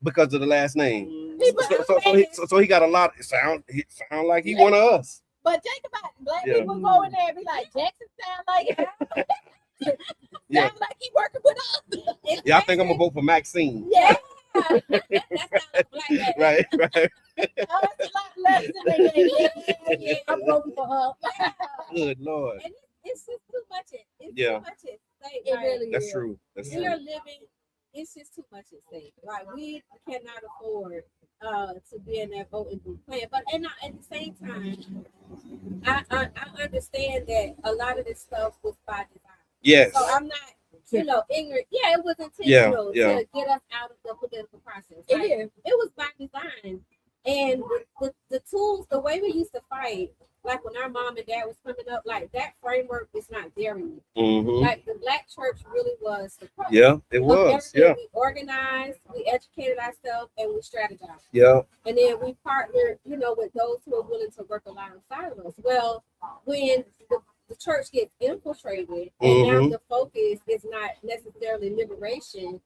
because of the last name. So he got a lot. It sound like he one of us. But think about it. Black people go in there and be like, Jackson sound like sound like he working with us. I think I'm gonna vote for Maxine. That's black. Right. It's a lot less than they I'm voting for her. Good Lord. And it's just too much. It's Yeah. too much at stake. It really That's is. true. That's We true. are living. It's just too much at stake. Right? We cannot afford to be in that voting booth playing. But at the same time, I understand that a lot of this stuff was by design. Yes. So I'm not, ignorant. Yeah, it was intentional Yeah. to get us out of the political process. It Right? is. It was by design. And the tools, the way we used to fight, like when our mom and dad was coming up, like that framework is not there anymore. Like the Black church really was the problem. Yeah, it was. Yeah. We organized, we educated ourselves, and we strategized. Yeah. And then we partnered, with those who are willing to work alongside of us. Well, when the church gets infiltrated, and now the focus is not necessarily liberation,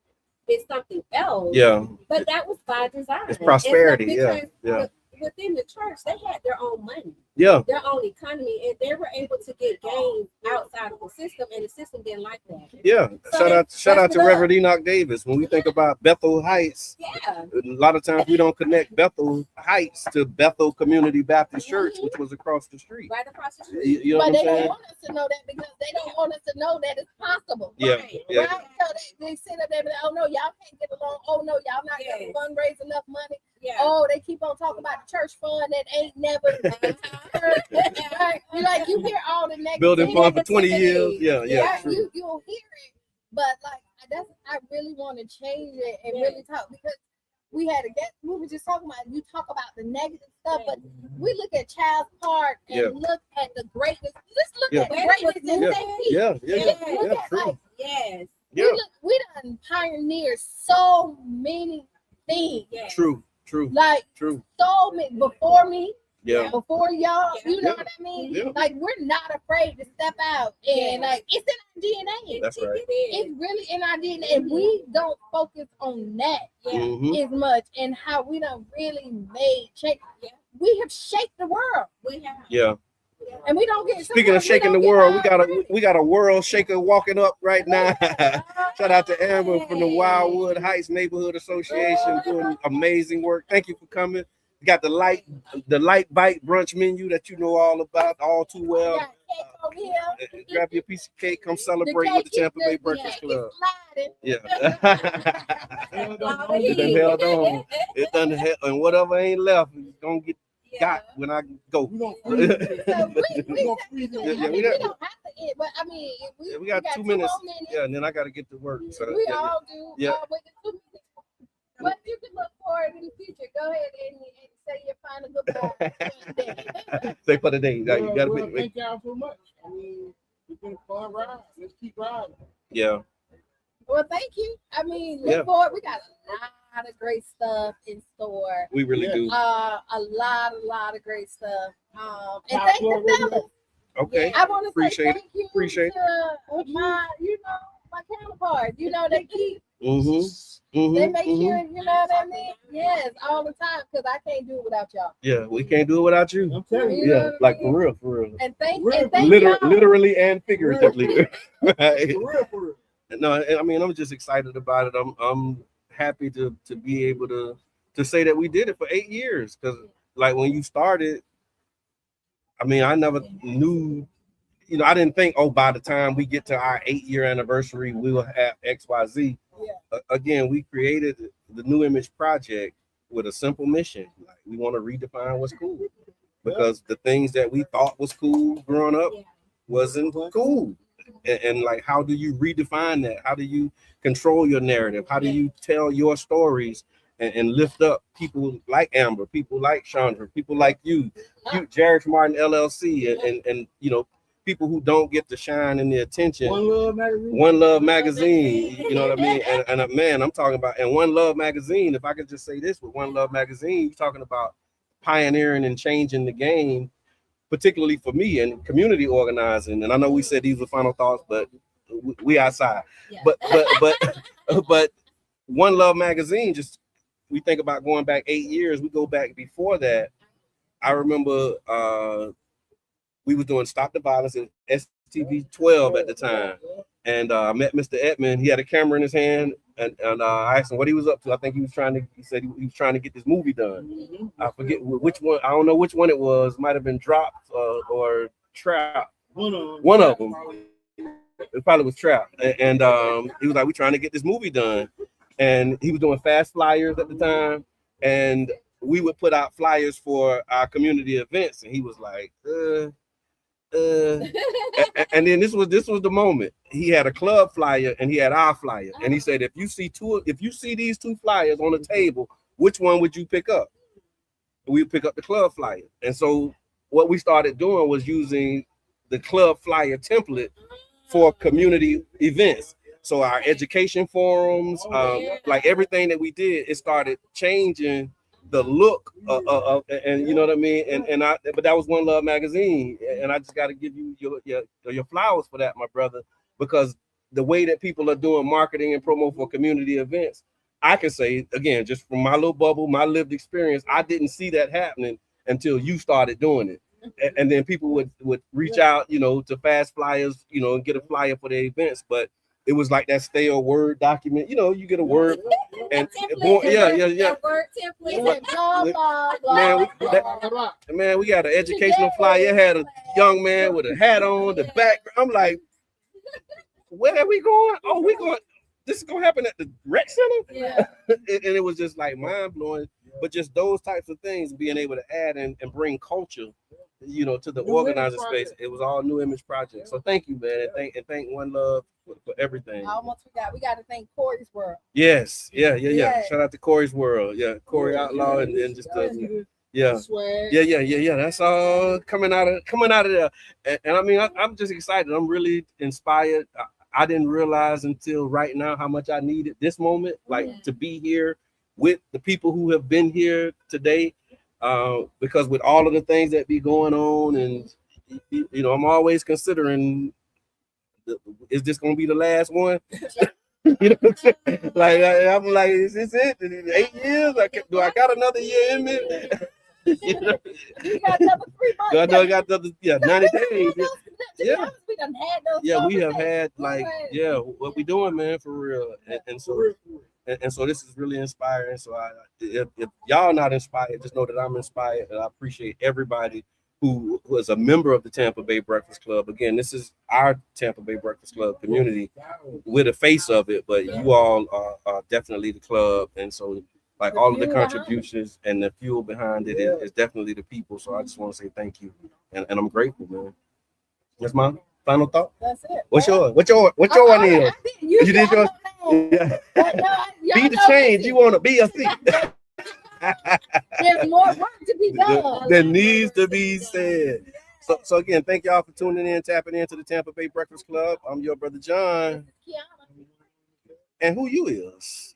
it's something else. Yeah. But that was by design. It's prosperity. Because within the church, they had their own money. Yeah. their own economy, and they were able to get gains outside of the system, and the system didn't like that. Yeah. So Shout out to Reverend Enoch Davis. When we think about Bethel Heights, yeah, a lot of times we don't connect Bethel Heights to Bethel Community Baptist Church, which was across the street. right across the street. You know But what they I'm don't saying? want us to know that because they don't want us to know that it's possible. Yeah. Right. Yeah. Right? So they sit up there and be like, oh no, y'all can't get along. Oh no, y'all not gonna fundraise enough money. Yeah. Oh, they keep on talking about the church fund that ain't never right? You hear all the negative Building fund for 20 years. Yeah. yeah, True. you'll hear it. But like I really want to change it and really talk because we were just talking about you talk about the negative stuff, but we look at Child's Park and look at the greatness. Let's look at the greatness in their feet. Yeah. True. Yes. Yeah. We done pioneered so many things. Yes. True. Like so many before me. Yeah. Before y'all, you know what I mean? Yeah. Like we're not afraid to step out and like it's in our DNA. That's right. It's really in our DNA, and we don't focus on that as much and how we done really made change. We have shaped the world. We have. Yeah. And we don't get. Speaking of shaking the world, we got a world shaker walking up right now. Shout out to Amber from the Wildwood Heights Neighborhood Association doing amazing work. Thank you for coming. We got the light bite brunch menu that you know all about, all too well. Grab your piece of cake, come celebrate with the Tampa Bay Breakfast Club. Yeah. It done held on. It done held, and whatever ain't left, it's gonna get got when I go. We don't have to end, but I mean, we got 2 minutes. Yeah, and then I got to get to work. So we all do. Yeah. But you can look forward in the future. Go ahead and say your final goodbye. Say for the day. You gotta be, thank y'all so much. I mean, it's been a fun ride. Let's keep riding. Yeah. Well, thank you. I mean, look forward. We got a lot of great stuff in store. We really do. A lot of great stuff. And thank the fellas. Okay. I want to say thank you Appreciate to my counterparts. They keep. Mm-hmm. They make sure, you know what I mean? Yes, all the time, because I can't do it without y'all. Yeah, we can't do it without you. I'm telling you. Yeah, like for real. And thank literally and figuratively. Right. For real. No, I mean, I'm just excited about it. I'm happy to be able to say that we did it for 8 years. Because like when you started, I mean, I never knew, I didn't think, by the time we get to our 8-year anniversary, we will have XYZ. Yeah. Again, we created the New Image Project with a simple mission. Like, we want to redefine what's cool, because the things that we thought was cool growing up wasn't cool. And like, how do you redefine that? How do you control your narrative? How do you tell your stories and lift up people like Amber, people like Chandra, people like you, Jared Martin LLC, and people who don't get the shine and the attention. One Love Magazine, you know what I mean? And man, I'm talking about, and One Love Magazine, if I could just say this, with One Love Magazine, you're talking about pioneering and changing the game, particularly for me and community organizing. And I know we said these were final thoughts, but we outside. Yeah. But One Love Magazine, just, we think about going back 8 years, we go back before that. I remember we was doing Stop the Violence at STV 12 at the time. And I met Mr. Edmond. He had a camera in his hand, and I asked him what he was up to. I think he said he was trying to get this movie done. I forget which one. I don't know which one it was. Might have been Dropped or Trap. One of them. It probably was Trap. And he was like, we're trying to get this movie done. And he was doing fast flyers at the time. And we would put out flyers for our community events. And he was like, and then this was the moment. He had a club flyer and he had our flyer, and he said, if you see these two flyers on the table, which one would you pick up? We pick up the club flyer. And so what we started doing was using the club flyer template for community events. So our education forums, like everything that we did, it started changing the look and you know what I mean, but that was One Love Magazine, and I just got to give you your flowers for that, my brother, because the way that people are doing marketing and promo for community events, I can say again, just from my little bubble, my lived experience, I didn't see that happening until you started doing it. and then people would reach out, to fast flyers, and get a flyer for their events. But it was like that stale Word document. You get a Word, and That word template. Man, we got an educational flyer. It had a young man with a hat on the back. I'm like, where are we going? Oh, we going. This is gonna happen at the rec center. Yeah. And it was just like mind blowing. But just those types of things, being able to add and bring culture, to the organizer space. It was all New Image project. So thank you, man. And thank One Love for everything. Almost we got to thank Corey's World. Yes, yeah. Shout out to Corey's World. Yeah, Corey Outlaw and just yeah. That's all coming out of there. And I mean, I'm just excited. I'm really inspired. I didn't realize until right now how much I needed this moment, like to be here with the people who have been here today. Because with all of the things that be going on, and I'm always considering, is this gonna be the last one? Like I'm like, is this it? 8 years? Do I got another year in me? You got another 3 months. I got another 90 days. Yeah. We done had those. Yeah, we have had what we doing, man, for real. And so this is really inspiring. So if y'all not inspired, just know that I'm inspired, and I appreciate everybody who was a member of the Tampa Bay Breakfast Club. Again, this is our Tampa Bay Breakfast Club community. We're the face of it, but you all are definitely the club. And so like all of the contributions and the fuel behind it is definitely the people. So I just want to say thank you. And I'm grateful, man. That's my final thought. That's it. What's yours? What's your one is? You did yours? Yeah. Be the change you want to be. There's more work to be done. There needs to be said. So again, thank y'all for tuning in, tapping into the Tampa Bay Breakfast Club. I'm your brother John. And who you is?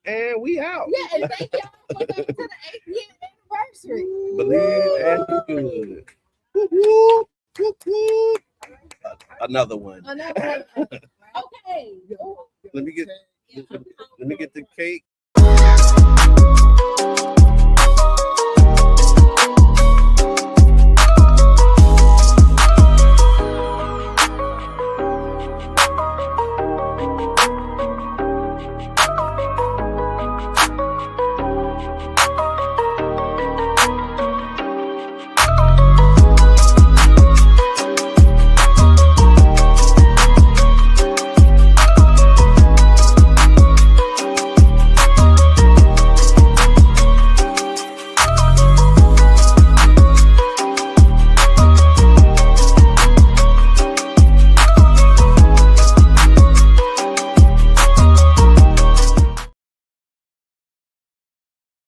And we out. Yeah, and thank y'all for coming to the 8th year anniversary. Believe and do good. Another one. Okay. Let me get the cake.